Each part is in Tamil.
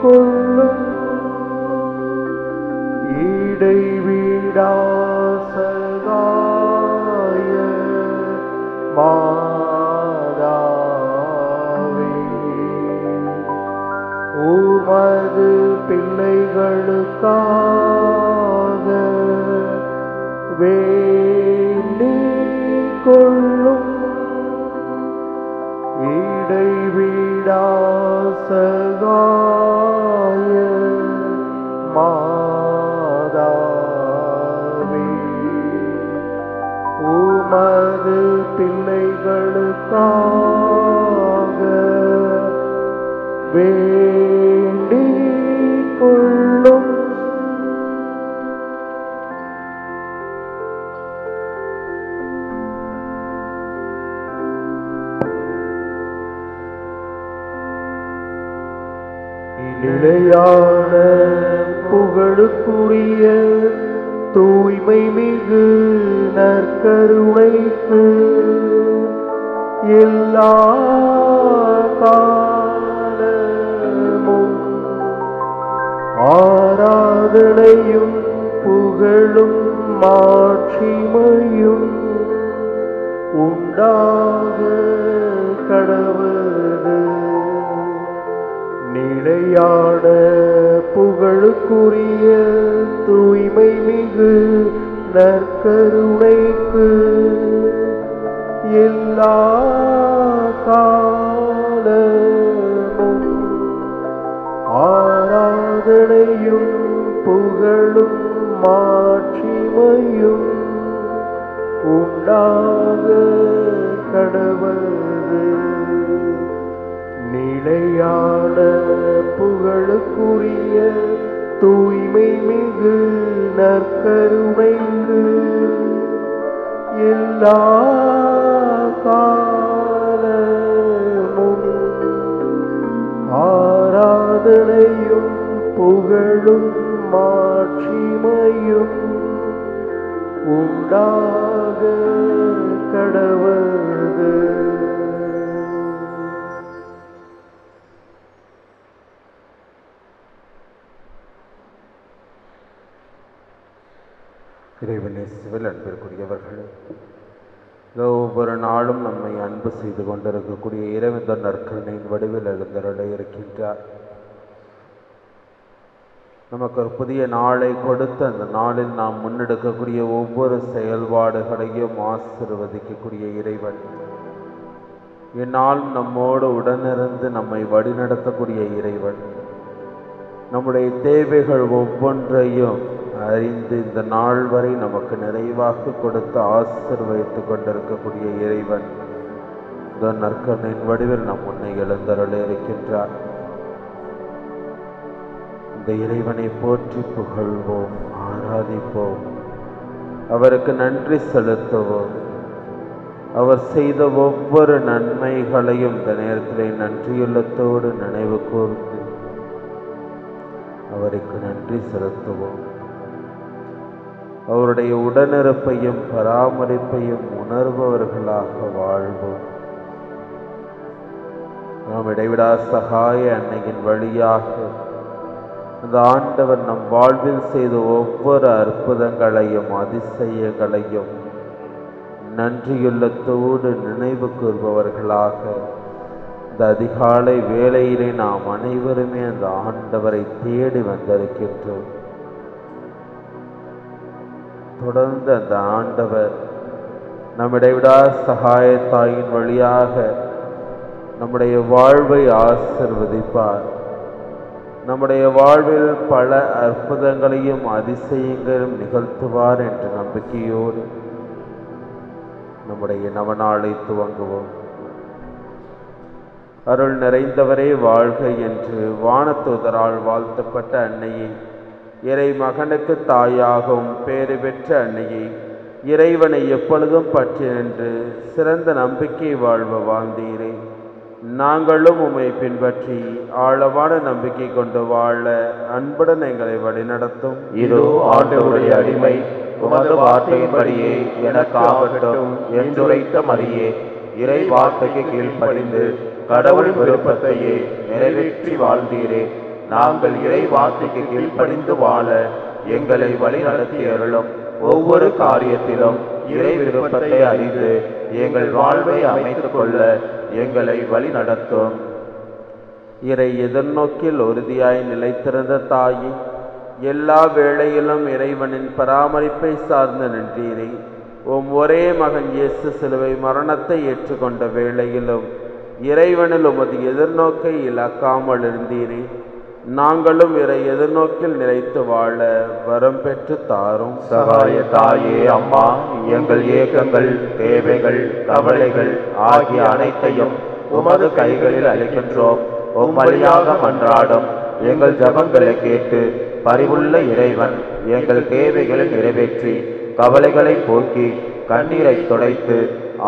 கொள்ளும் இடைவிடா சகாய மாதாவே, உமது பிள்ளைகளுக்காக வேண்டிக் கொள்ளும் இடைவிடா சகாய மாதாவே, உமது பிள்ளைகளுக்காக வேண்டிக் கொள்ளும். நிலையான புகழுக்குரிய தூய்மை மிகு நற்கருணைக்கு எல்லா காலமும் ஆராதனையும் புகழும் மாட்சிமையும் உண்டாக கடவுது. நிலையான புகழுக்குரிய தூய்மை மிகு நற்கருணைக்கு எல்லா காலமும் ஆராதனையும் புகழும் மாட்சிமையும் உண்டாக கடவுது. நிலையான புகழுக்குரிய தூய்மை மிகு நற்கருணைக்கு எல்லா காலமும் ஆராதனையும் புகழும் மாட்சிமையும் உண்டாக கடவுது. இறைவனேசுவில் அன்பிற்குரியவர்களே, ஒவ்வொரு நாளும் நம்மை அன்பு செய்து கொண்டிருக்கக்கூடிய இறைவன் நற்கருணையின் வடிவில் எழுந்தருள இருக்கின்றார். நமக்கு ஒரு புதிய நாளை கொடுத்து அந்த நாளில் நாம் முன்னெடுக்கக்கூடிய ஒவ்வொரு செயல்பாடுகளையும் ஆசீர்வதிக்கக்கூடிய இறைவன், இந்நாள் நம்மோடு உடனிருந்து நம்மை வழிநடத்தக்கூடிய இறைவன், நம்முடைய தேவைகள் ஒவ்வொன்றையும் அறிந்து இந்த நாள் வரை நமக்கு நிறைவாக கொடுத்து ஆசீர்வதித்து கொண்டிருக்கக்கூடிய இறைவன் இந்த நற்கருணையின் வடிவில் நம் முன்னே எழுந்தருள இருக்கின்றார். இந்த இறைவனை போற்றி புகழ்வோம், ஆராதிப்போம், அவருக்கு நன்றி செலுத்துவோம். அவர் செய்த ஒவ்வொரு நன்மைகளையும் இந்த நேரத்திலே நன்றியுள்ளத்தோடு நினைவு கூர்ந்து அவருக்கு நன்றி செலுத்துவோம். அவருடைய உடனிருப்பையும் பராமரிப்பையும் உணர்பவர்களாக வாழ்வோம். நாம் இடைவிடா சகாய அன்னையின் வழியாக அந்த ஆண்டவர் நம் வாழ்வில் செய்த ஒவ்வொரு அற்புதங்களையும் அதிசயங்களையும் நன்றியுள்ளத்தோடு நினைவு கூர்பவர்களாக இந்த அதிகாலை வேளையிலே நாம் அனைவருமே அந்த ஆண்டவரை தேடி வந்திருக்கின்றோம். தொடர்ந்து அந்த ஆண்டவர் நம் இடைவிடா சகாய தாயின் வழியாக நம்முடைய வாழ்வை ஆசீர்வதிப்பார். நம்முடைய வாழ்வில் பல அற்புதங்களையும் அதிசயங்களையும் நிகழ்த்துவார் என்ற நம்பிக்கையோடு நம்முடைய நவநாளை துவங்குவோம். அருள் நிறைந்தவரே வாழ்க என்று வானதூதரால் வாழ்த்தப்பட்ட அன்னையை, இறை மகனுக்கு தாயாகவும் பேறு பெற்ற அன்னையை, இறைவனை எப்பொழுதும் பற்றி நின்று சிறந்த நம்பிக்கை வாழ்ந்தீரே. நாங்களும் உம்மை பின்பற்றி ஆழமான நம்பிக்கை கொண்டு வாழ அன்புடன் எங்களை வழிநடத்தும். இதோ ஆண்டவருடைய அடிமை, உமது வார்த்தையின்படியே எனக்காகட்டும் என்றுரைத்த மரியே, இறை வார்த்தைக்கு கீழ்ப்படிந்து கடவுளின் விருப்பத்தையே நிறைவேற்றி வாழ்ந்தீரே. நாங்கள் இறை வார்த்தைக்கு கீழ்ப்படிந்து வாழ எங்களை வழி நடத்தி அருளும். ஒவ்வொரு காரியத்திலும் இறை விருப்பத்தை அறிந்து எங்கள் வாழ்வை அமைத்துக் கொள்ள எங்களை வழி நடத்தும். இறை எதிர்நோக்கில் உறுதியாய் நிலைத்திருந்த தாயே, எல்லா வேளையிலும் இறைவனின் பராமரிப்பை சார்ந்து நின்றீரே. ஒரே மகன் இயேசு சிலுவை மரணத்தை ஏற்றுக்கொண்ட வேளையிலும் இறைவனில் உமது எதிர்நோக்கை இழக்காமல் இருந்தீரே. நாங்களும் இறை எதிர்நோக்கில் நிலைத்து வாழ வரம் பெற்று தாரும். சகாய தாயே அம்மா, எங்கள் ஏக்கங்கள், தேவைகள், கவலைகள் ஆகிய அனைத்தையும் உமது கைகளில் அளிக்கின்றோம். வழியாக மன்றாடும் எங்கள் ஜபங்களை கேட்டு பரிவுள்ள இறைவன் எங்கள் தேவைகளை நிறைவேற்றி கவலைகளை போக்கி கண்ணீரை துடைத்து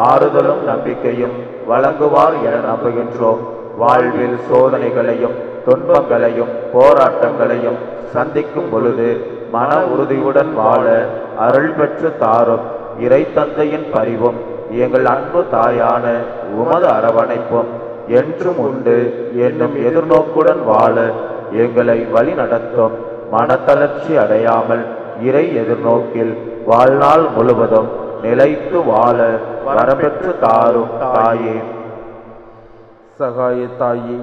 ஆறுதலும் நம்பிக்கையும் வழங்குவார் என நம்புகின்றோம். வாழ்வில் சோதனைகளையும் துன்பங்களையும் போராட்டங்களையும் சந்திக்கும் பொழுது மன உறுதியுடன் வாழ அருள் பெற்று தாரும். இறை தந்தையின் பரிவும் எங்கள் அன்பு தாயான உமது அரவணைப்பும் என்றும் உண்டு என்னும் எதிர்நோக்குடன் வாழ எங்களை வழி நடத்தும். மனத்தளர்ச்சி அடையாமல் இறை எதிர்நோக்கில் வாழ்நாள் முழுவதும் நிலைத்து வாழ வரப்பெற்று தாரும் தாயே. சகாய தாயே,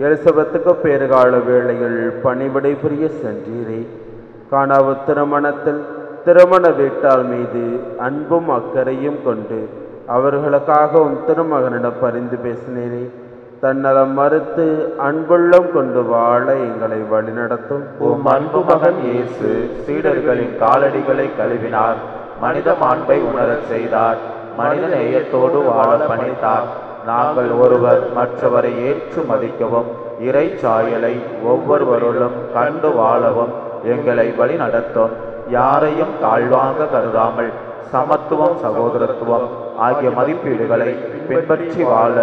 எலிசபெத்துக்கு பேறுகால வேளையில் பணிவிடை புரிய சென்றீரே. காணாவு திருமணத்தில் திருமண வீட்டார் மீது அன்பும் அக்கறையும் கொண்டு அவர்களுக்காகவும் திருமகனிடம் பரிந்து பேசினீரே. தன்னலம் மறுத்து அன்புள்ளம் கொண்டு வாழ எங்களை வழிநடத்தும். அன்பு மகன் இயேசு சீடர்களின் காலடிகளை கழுவினார். மனித மாண்பை உணரச் செய்தார். மனித நேயத்தோடு வாழ பணித்தார். நாங்கள் ஒருவர் மற்றவரை ஏற்று மதிக்கவும் இறை சாயலை ஒவ்வொருவருடன் கண்டு வாழவும் எங்களை வழி நடத்தும். யாரையும் தாழ்வாங்க கருதாமல் சமத்துவம், சகோதரத்துவம் ஆகிய மதிப்பீடுகளை பின்பற்றி வாழ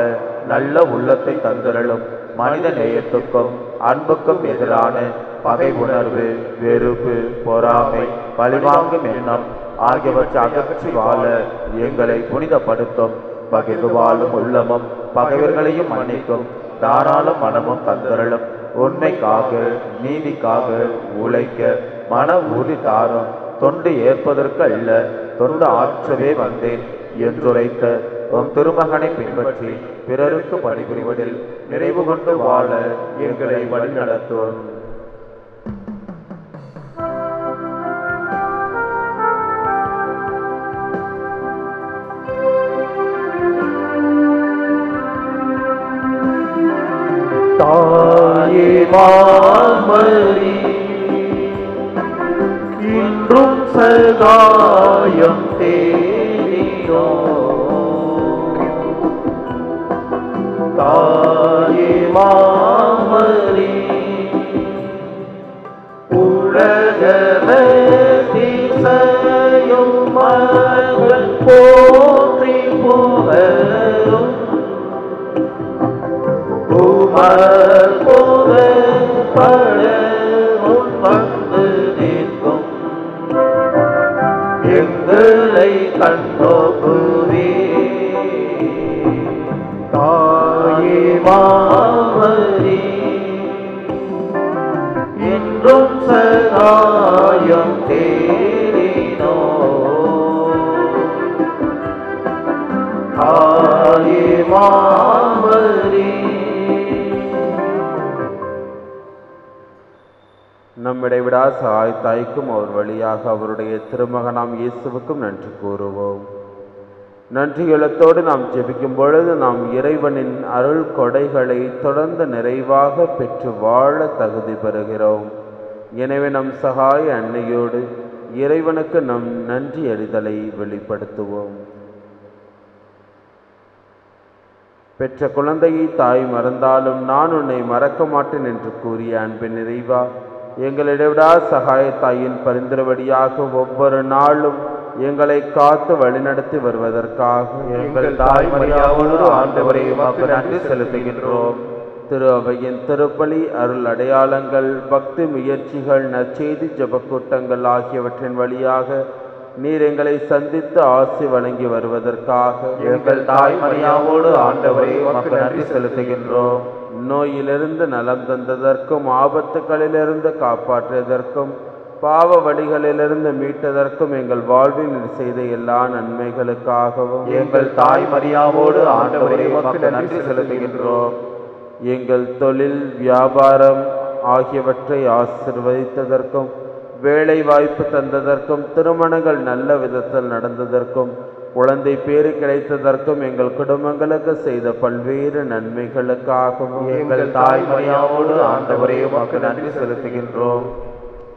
நல்ல உள்ளத்தை தந்திரலும். மனித நேயத்துக்கும் அன்புக்கும் எதிரான பகை உணர்வு, வெறுப்பு, பொறாமை, பழிவாங்கும் எண்ணம் ஆகியவற்றை அகற்றி வாழ எங்களை புனிதப்படுத்தும். பகிர்ந்து வாழும் உள்ளமும் பகைவர்களையும் மன்னிக்கும் தாராள மனமும் தந்திரலும். உண்மைக்காக நீதிக்காக உழைக்க மன உறுதி தாரும். தொண்டு ஏற்பதற்கு அல்ல, தொண்டு ஆற்றவே வந்தேன் என்றுரைத்த உம் திருமகனை பின்பற்றி பிறருக்கு பணிபுரிவதில் நிறைவு கொண்டு வாழ எங்களை வழிநடத்தும். தாயே மாமரி, இன்றும் சகாயம் தேடினோ. தாயே மாமரி, உலகமே திசையும் மகள் போற்றி புகழும். வந்து நிற்கும் எங்களை கண்டோகுவே. தாயே மாமரி, இன்றும் சகாயம் தேடினோ. தாயே மாமரி, நம்மிடை விடா சகாய் தாய்க்கும் அவர் வழியாக அவருடைய திருமகனாம் இயேசுவுக்கும் நன்றி கூறுவோம். நன்றி எழுத்தோடு நாம் ஜெபிக்கும் பொழுது நாம் இறைவனின் அருள் கொடைகளை தொடர்ந்து நிறைவாக பெற்று வாழ தகுதி பெறுகிறோம். எனவே நம் சகாய அன்னையோடு இறைவனுக்கு நம் நன்றி அறிதலை வெளிப்படுத்துவோம். பெற்ற குழந்தையை தாய் மறந்தாலும் நான் உன்னை மறக்க மாட்டேன் என்று கூறிய அன்பின் நிறைவா, எங்களிடவிடா சகாய தாயின் பரிந்துரைவடியாக ஒவ்வொரு நாளும் எங்களை காத்து வழிநடத்தி வருவதற்காக எங்கள் தாய் மரியாவோடு ஆண்டவரை உமக்கு நன்றி செலுத்துகின்றோம். திரு அவையின் திருப்பலி, அருள் அடையாளங்கள், பக்தி முயற்சிகள், நற்செய்தி ஜபக்கூட்டங்கள் ஆகியவற்றின் வழியாக நீர் எங்களை சந்தித்து ஆசி வழங்கி வருவதற்காக எங்கள் தாய் மரியாவோடு ஆண்டவரை உமக்கு நன்றி செலுத்துகின்றோம். நோயிலிருந்து நலம் தந்ததற்கும் ஆபத்துக்களிலிருந்து காப்பாற்றியதற்கும் பாவ வழிகளிலிருந்து மீட்டதற்கும் எங்கள் வாழ்வில் நீர் செய்த எல்லா நன்மைகளுக்காகவும் எங்கள் தாய் மரியாவோடு ஆண்டவரே உமக்கு நன்றி செலுத்துகின்றோம். எங்கள் தொழில் வியாபாரம் ஆகியவற்றை ஆசீர்வதித்ததற்கும் வேலை வாய்ப்பு தந்ததற்கும் திருமணங்கள் நல்ல விதத்தில் நடந்ததற்கும் குழந்தை பேறு கிடைத்ததற்கும் எங்கள் குடும்பங்களுக்கு செய்த பல்வேறு நன்மைகளுக்காகவும் எங்கள் தாய் மரியாவோடு ஆண்டவரே உமக்கு நன்றி செலுத்துகின்றோம்.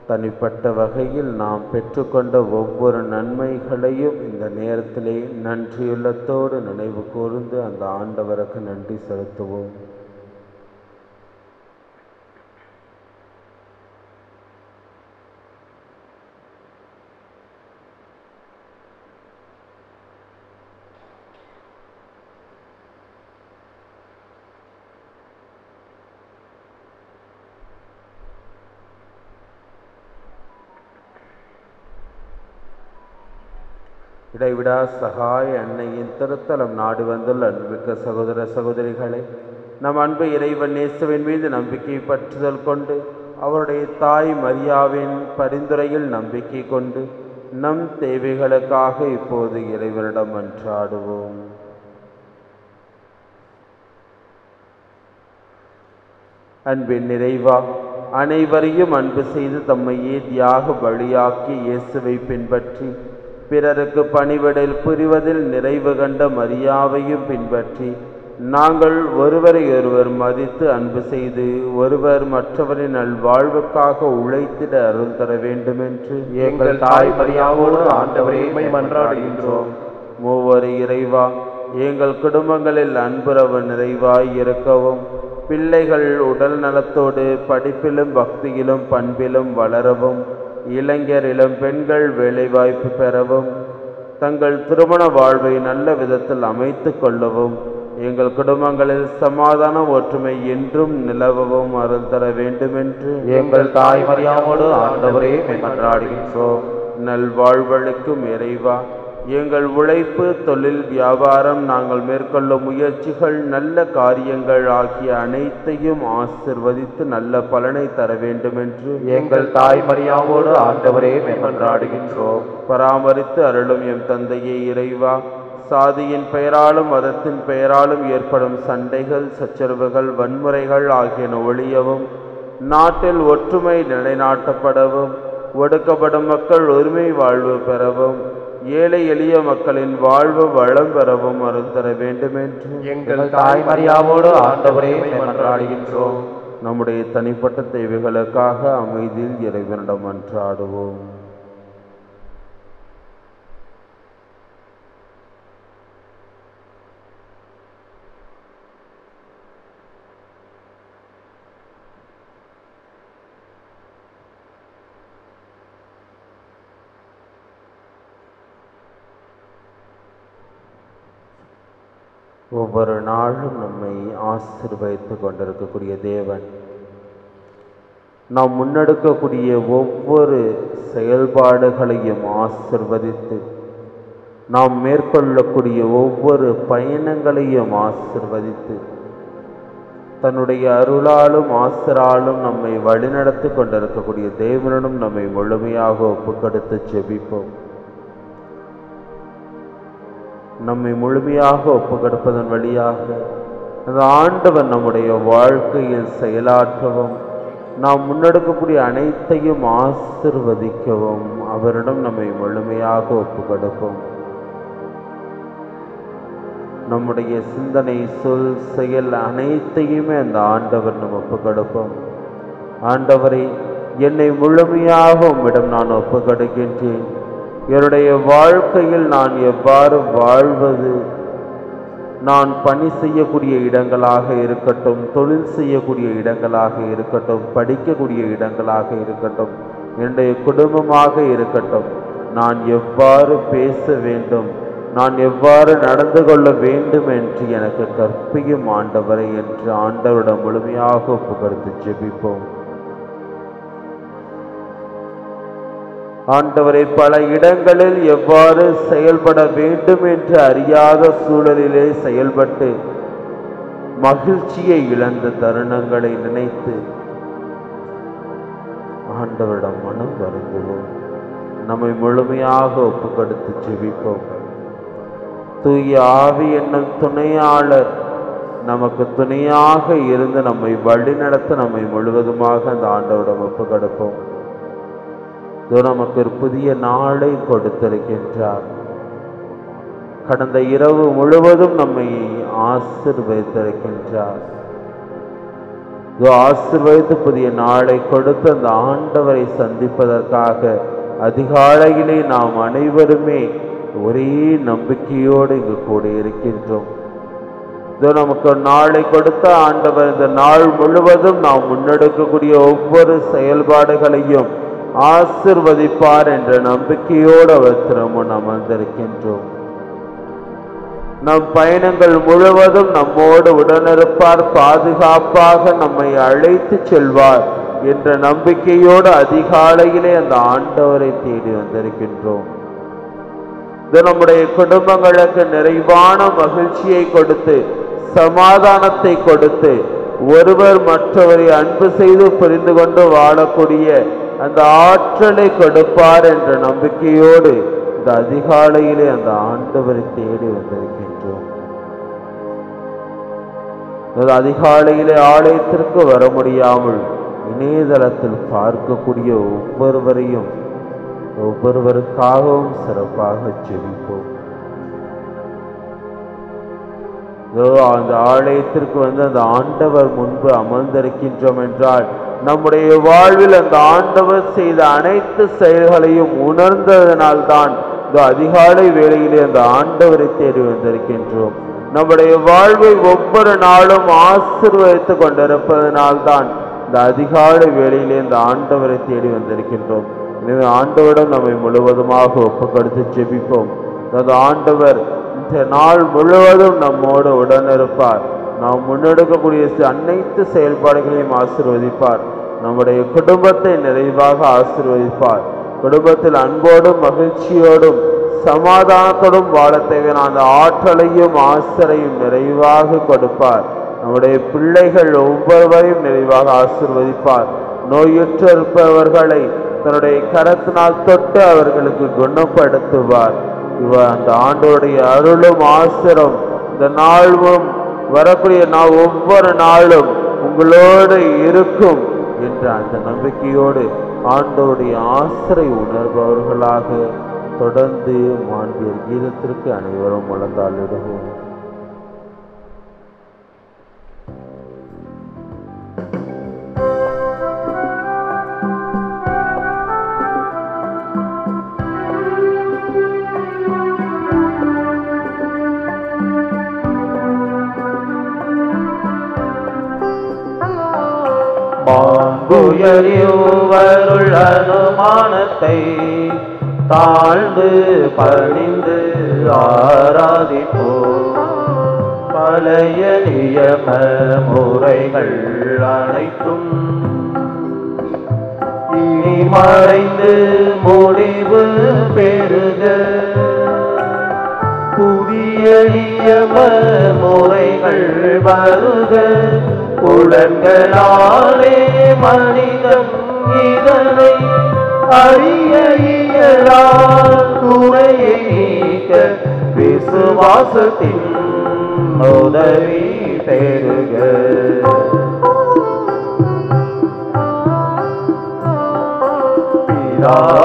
தனிப்பட்ட வகையில் நாம் பெற்றுக்கொண்ட ஒவ்வொரு நன்மைகளையும் இந்த நேரத்திலே நன்றியுள்ளத்தோடு நினைவு கூர்ந்து அந்த ஆண்டவருக்கு நன்றி செலுத்துவோம். இடைவிடா சகாய அன்னையின் திருத்தலம் நாடு வந்துள்ள அன்புமிக்க சகோதர சகோதரிகளை, நம் அன்பு இறைவன் இயேசுவின் மீது நம்பிக்கை பற்றுதல் கொண்டு அவருடைய தாய் மரியாவின் பரிந்துரையில் நம்பிக்கை கொண்டு நம் தேவைகளுக்காக இப்போது இறைவனிடம் மன்றாடுவோம். அன்பின் நிறைவா, அனைவரையும் அன்பு செய்து தம்மையே தியாக பலியாக்கி இயேசுவை பின்பற்றி பிறருக்கு பணிவிடல் புரிவதில் நிறைவு கண்ட மரியாவையும் பின்பற்றி நாங்கள் ஒருவரை ஒருவர் மதித்து அன்பு செய்து ஒருவர் மற்றவரின் நல்வாழ்வுக்காக உழைத்திட அருள் தர வேண்டுமென்று எங்கள் தாய் மரியாவோடு ஆண்டவரே மன்றாடுகின்றோம். மூவர் இறைவா, எங்கள் குடும்பங்களில் அன்புறவு நிறைவாய் இருக்கவும், பிள்ளைகள் உடல் நலத்தோடு படிப்பிலும் பக்தியிலும் பண்பிலும் வளரவும், இளைஞர் இளம் பெண்கள் வேலைவாய்ப்பு பெறவும், தங்கள் திருமண வாழ்வை நல்ல விதத்தில் அமைத்து கொள்ளவும், எங்கள் குடும்பங்களில் சமாதான ஒற்றுமை என்றும் நிலவவும் அருள் தர வேண்டுமென்று எங்கள் தாய் மரியாவோடு ஆண்டவரே மன்றாடுகின்றோம். நல்வாழ்வளிக்கும் இறைவா, எங்கள் உழைப்பு, தொழில், வியாபாரம், நாங்கள் மேற்கொள்ளும் முயற்சிகள், நல்ல காரியங்கள் ஆகிய அனைத்தையும் ஆசிர்வதித்து நல்ல பலனை தர வேண்டுமென்று எங்கள் தாய் மரியாவோடு ஆண்டவரே மன்றாடுகின்றோம். பராமரித்து அருளும் எம் தந்தையே இறைவா, சாதியின் பெயராலும் மதத்தின் பெயராலும் ஏற்படும் சண்டைகள், சச்சரவுகள், வன்முறைகள் ஆகியன ஒழியவும், நாட்டில் ஒற்றுமை நிலைநாட்டப்படவும், ஒடுக்கப்படும் மக்கள் உரிமை வாழ்வு பெறவும், ஏழை எளிய மக்களின் வாழ்வு வளம் பெறவும் அருள் தர வேண்டுமென்று எங்கள் தாய் மரியாவோடு ஆண்டவரே மன்றாடுகின்றோம். நம்முடைய தனிப்பட்ட தேவைகளுக்காக அமைதியில் இறைவனிடம் மன்றாடுவோம். ஒவ்வொரு நாளும் நம்மை ஆசீர்வதித்து கொண்டிருக்கக்கூடிய தேவன், நாம் முன்னெடுக்கக்கூடிய ஒவ்வொரு செயல்பாடுகளையும் ஆசீர்வதித்து, நாம் மேற்கொள்ளக்கூடிய ஒவ்வொரு பயணங்களையும் ஆசீர்வதித்து, தன்னுடைய அருளாலும் ஆசிராலும் நம்மை வழிநடத்தி கொண்டிருக்கக்கூடிய தேவனிடம் நம்மை முழுமையாக ஒப்புக்கொடுத்து ஜெபிப்போம். நம்மை முழுமையாக ஒப்புக்கொடுப்பதன் வழியாக அந்த ஆண்டவர் நம்முடைய வாழ்க்கையில் செயலாற்றவும், நாம் முன்னெடுக்கக்கூடிய அனைத்தையும் ஆசிர்வதிக்கவும் அவரிடம் நம்மை முழுமையாக ஒப்புக்கொடுப்போம். நம்முடைய சிந்தனை, சொல், செயல் அனைத்தையுமே அந்த ஆண்டவர் நம்ம ஒப்புக்கொடுப்போம். ஆண்டவரே, என்னை முழுமையாக உம்மிடம் நான் ஒப்புக்கொடுக்கின்றேன். என்னுடைய வாழ்க்கையில் நான் எவ்வாறு வாழ்வது, நான் பணி செய்யக்கூடிய இடங்களாக இருக்கட்டும், தொழில் செய்யக்கூடிய இடங்களாக இருக்கட்டும், படிக்கக்கூடிய இடங்களாக இருக்கட்டும், என்னுடைய குடும்பமாக இருக்கட்டும், நான் எவ்வாறு பேச வேண்டும், நான் எவ்வாறு நடந்து கொள்ள வேண்டும் என்று எனக்கு கற்பியும் ஆண்டவரை என்று ஆண்டவரிடம் முழுமையாக ஒப்புக்கொடுத்து ஜெபிப்போம். ஆண்டவரை, பல இடங்களில் எவ்வாறு செயல்பட வேண்டும் என்று அறியாத சூழலிலே செயல்பட்டு மகிழ்ச்சியை இழந்த தருணங்களை நினைத்து ஆண்டவரிடம் மனம் வருந்துவோம். நம்மை முழுமையாக ஒப்புக்கொடுத்து ஜெபிப்போம். தூய ஆவி என்னும் துணையாளர் நமக்கு துணையாக இருந்து நம்மை வழிநடத்த நம்மை முழுவதுமாக அந்த ஆண்டவரிடம் ஒப்புக்கொடுப்போம். நமக்கு ஒரு புதிய நாளை கொடுத்திருக்கின்றார். கடந்த இரவு முழுவதும் நம்மை ஆசீர்வதித்திருக்கின்றார். ஆசீர்வதித்து புதிய நாளை கொடுத்து அந்த ஆண்டவரை சந்திப்பதற்காக அதிகாலையிலே நாம் அனைவருமே ஒரே நம்பிக்கையோடு இங்கு கூட இருக்கின்றோம். நமக்கு ஒரு நாளை கொடுத்த ஆண்டவர் இந்த நாள் முழுவதும் நாம் முன்னெடுக்கக்கூடிய ஒவ்வொரு செயல்பாடுகளையும் ஆசீர்வதிப்பார் என்ற நம்பிக்கையோடு அவர் திரும்ப அமர்ந்திருக்கின்றோம். நம் பயணங்கள் முழுவதும் நம்மோடு உடனிருப்பார், பாதுகாப்பாக நம்மை அழைத்து செல்வார் என்ற நம்பிக்கையோடு அதிகாலையிலே அந்த ஆண்டவரை தேடி வந்திருக்கின்றோம். இது நம்முடைய குடும்பங்களுக்கு நிறைவான மகிழ்ச்சியை கொடுத்து சமாதானத்தை கொடுத்து ஒருவர் மற்றவரை அன்பு செய்து புரிந்து கொண்டு வாழக்கூடிய அந்த ஆற்றலை கொடுப்பார் என்ற நம்பிக்கையோடு இந்த அதிகாலையிலே அந்த ஆண்டவரை தேடி வந்திருக்கின்றோம். அதிகாலையிலே ஆலயத்திற்கு வர முடியாமல் இணையதளத்தில் பார்க்கக்கூடிய ஒவ்வொருவருக்காகவும் சிறப்பாக ஜெபிப்போம். அந்த ஆலயத்திற்கு வந்து அந்த ஆண்டவர் முன்பு அமர்ந்திருக்கின்றோம் என்றால் நம்முடைய வாழ்வில் அந்த ஆண்டவர் செய்த அனைத்து செயல்களையும் உணர்ந்ததனால்தான் இந்த அதிகாலை வேளையிலே அந்த ஆண்டவரை தேடி வந்திருக்கின்றோம். நம்முடைய வாழ்வை ஒவ்வொரு நாளும் ஆசீர்வதித்து கொண்டிருப்பதனால்தான் இந்த அதிகாலை வேளையிலே இந்த ஆண்டவரை தேடி வந்திருக்கின்றோம். எனவே ஆண்டவரிடம் நம்மை முழுவதுமாக ஒப்புக்கொடுத்து ஜெபிப்போம். அந்த ஆண்டவர் இந்த நாள் முழுவதும் நம்மோடு உடனிருப்பார். நாம் முன்னெடுக்கக்கூடிய அனைத்து செயல்பாடுகளையும் ஆசீர்வதிப்பார். நம்முடைய குடும்பத்தை நிறைவாக ஆசீர்வதிப்பார். குடும்பத்தில் அன்போடும் மகிழ்ச்சியோடும் சமாதானத்தோடும் வாழ தேவையான அந்த ஆற்றலையும் ஆசரையும் நிறைவாக கொடுப்பார். நம்முடைய பிள்ளைகள் ஒவ்வொருவரையும் நிறைவாக ஆசீர்வதிப்பார். நோயுற்று இருப்பவர்களை தன்னுடைய கரத்தினால் தொட்டு அவர்களுக்கு குணப்படுத்துவார். இவர் அந்த ஆண்டோடைய அருளும் ஆசிரம் இந்த நாளும் வரக்கூடிய ஒவ்வொரு நாளும் உங்களோடு இருக்கும் என்ற அந்த நம்பிக்கையோடு ஆண்டோடைய ஆசிரை உணர்பவர்களாக தொடர்ந்து மாண்பியர் கீதத்திற்கு அனைவரும் முழந்தாளிடுவோம். மாண்புயரிவருள் அனுமானத்தை தாழ்ந்து பணிந்து ஆராதிப்போம். பழைய நியம முறைகள் அனைத்தும் இனி மறைந்து முடிவு பெறுக. புதிய நியம முறைகள் வருக. புலன்களாலே மனிதன் இதனை அறிய இயலார். குறையை நீக்க விசுவாசத்தின் உதவி பெறுக.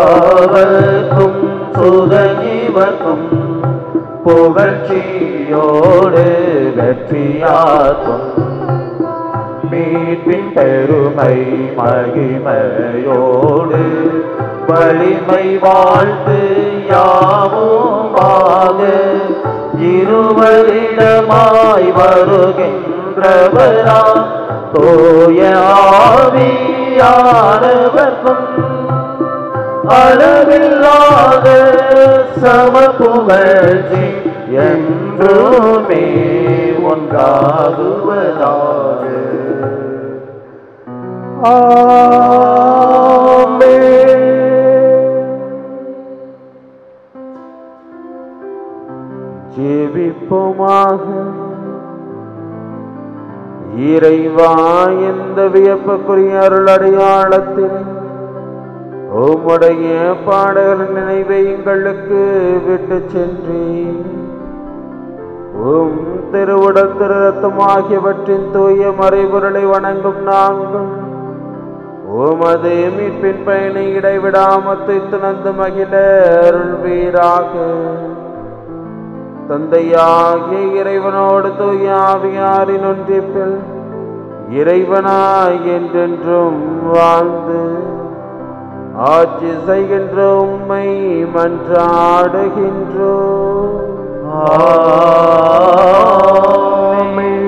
பிதாவுக்கும் சுதனிவர்க்கும் புகழ்ச்சியோடு வெற்றியாக்கும். மீட்பின் பெருமை மகிமையோடு வலிமை வாழ்த்து யாவுமாக. இருவரிடமாய் வருகின்றவரா தோய ஆவியானவர்க்கும் அளவில்லாத சம புகழ்ச்சி என்றுமே உண்டாகுவதாக. ஆமென். ஜெபிப்போமாக. இறைவா, இந்த வியப்புக்குரிய அருள் அடையாளத்தில் உம்முடைய பாடகர் நினைவை எங்களுக்கு விட்டு சென்றேன். திருவுடல் திரு ரத்தம் ஆகியவற்றின் தூய மறைபொருளை வணங்கும் நாங்கள் உமது மீட்பின் பயனை இடைவிடாமத்து துணர்ந்து மகிழ அருள்வீராக. தந்தையாகிய இறைவனோடு தூய ஆவியாரின் ஒன்றிப்பில் இறைவனாய் என்றென்றும் வாழ்ந்து ஆட்சி செய்கின்ற உம்மை மன்றாடுகின்றோம். ஆமென்.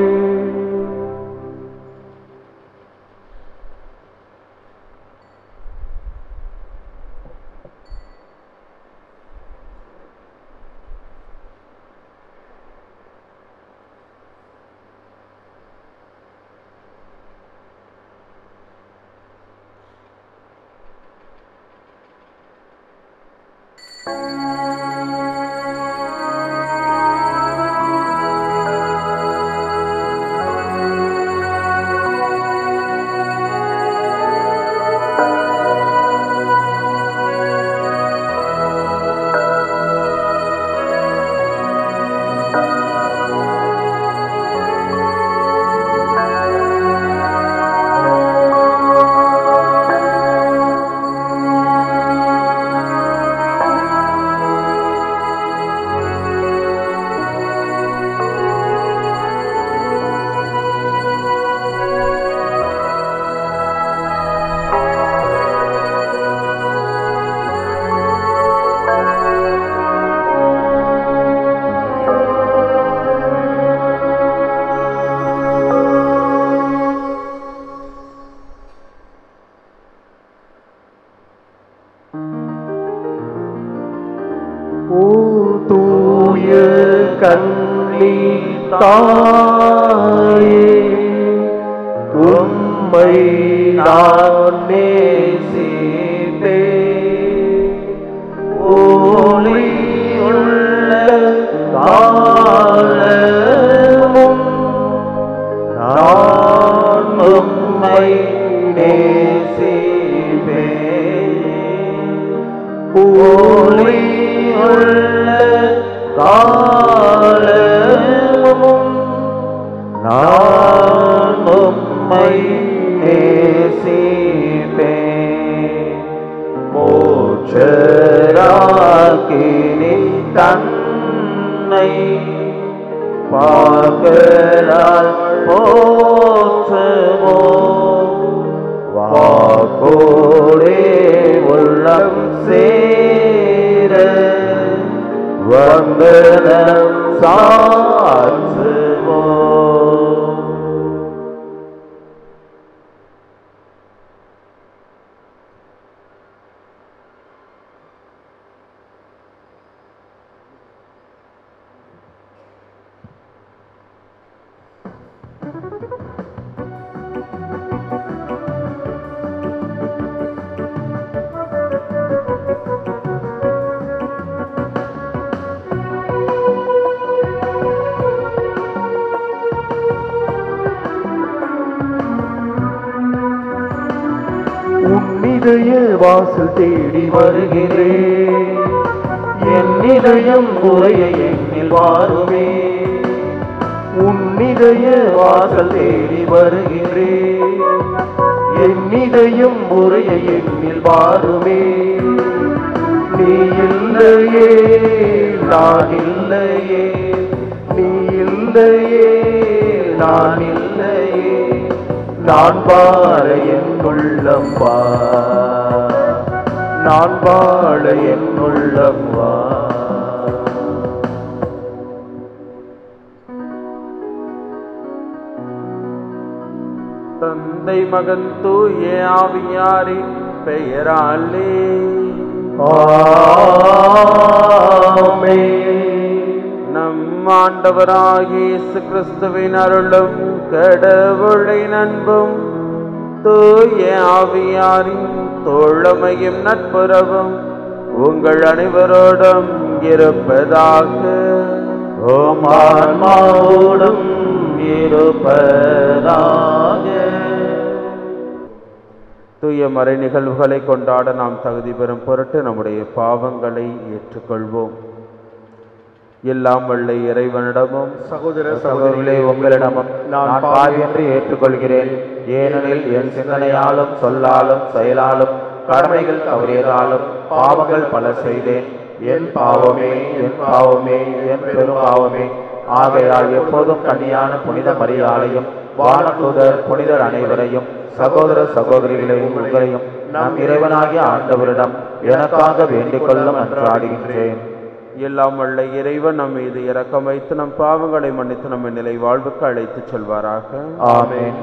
கண்ணி தாயே, உம்மை நான் நேசிப்பேன். ஒளியுள்ள காலமும் நான் உம்மை நேசிப்பேன். ஒளியுள்ள காலமும் நான் உம்மை நேசிப்பேன். மோட்சராக்கினின் தன்னை பார்க்கலால் போற்றுமோ, வாக்கோடே உள்ளம் சேர வந்தனம் சாற்றுவோம். உன்னிதய வாசல் தேடி வருகிறேன், என் இதயம் உரைய எண்ணில் வாருமே. உன்னிதய வாசல் தேடி வருகிறேன், என் இதயம் உரைய எண்ணில் வாருமே. நீ இல்லையே நான் இல்லையே, நீ இல்லையே நான் இல்லையே, நான் வாழ என் உள்ளம் வா, நான் வாழ என் உள்ளம் வா. தந்தை மகன் தூய ஆவியாரின் பெயராலே ஆமென். நம் ஆண்டவராகிய இயேசு கிறிஸ்துவின் அருளும் கடவுளின் அன்பும் தூய ஆவியாரின் தோழமையும் நட்புறவும் உங்கள் அனைவரோடும் இருப்பதாக. உம் ஆன்மாவோடும் இருப்பதாக. தூய மறை நிகழ்வுகளை கொண்டாட நாம் தகுதி பெறும் பொருட்டு நம்முடைய பாவங்களை ஏற்றுக்கொள்வோம். எல்லாம் வல்ல இறைவனிடமும் சகோதர சகோதரிகளே, உங்களிடமும் நான் பாவி என்று ஏற்றுக்கொள்கிறேன். ஏனெனில் என் சிந்தனையாலும் சொல்லாலும் செயலாலும் கடமைகள் தவறியதாலும் பாவங்கள் பல செய்தேன். என் பாவமே, என் பாவமே, என் பெரும் பாவமே. ஆகையால் எப்போதும் கன்னியான புனித மரியாளையும் வானதூதர் புனிதர் அனைவரையும் சகோதர சகோதரிகளை உங்களையும் நம் இறைவனாகிய ஆண்டவரிடம் எனக்காக வேண்டிக் கொள்ள மன்றாடுகின்றேன். எல்லாம் வல்ல இறைவன் நம் மீது இரக்கம் வைத்து நம் பாவங்களை மன்னித்து நம்மை நிலை வாழ்வுக்கு அழைத்துச் செல்வாராக. ஆமென்.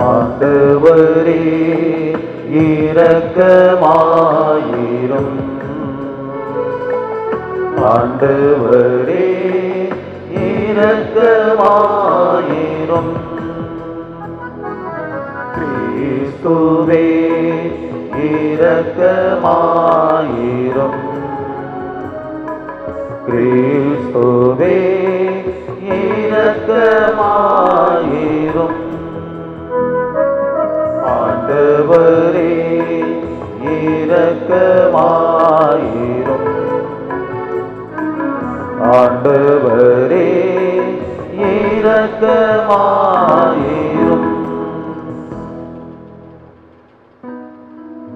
ஆண்டவரே இரக்கமாயிரும். ஆண்டவரே இரக்கமாயிரும். கிறிஸ்துவே இரக்கமாயிரும். கிறிஸ்துவே இரக்கமாயிரும். ஆண்டவரே இரக்கமாயிரும். ஆண்டவரே இரக்கமாயிரும்.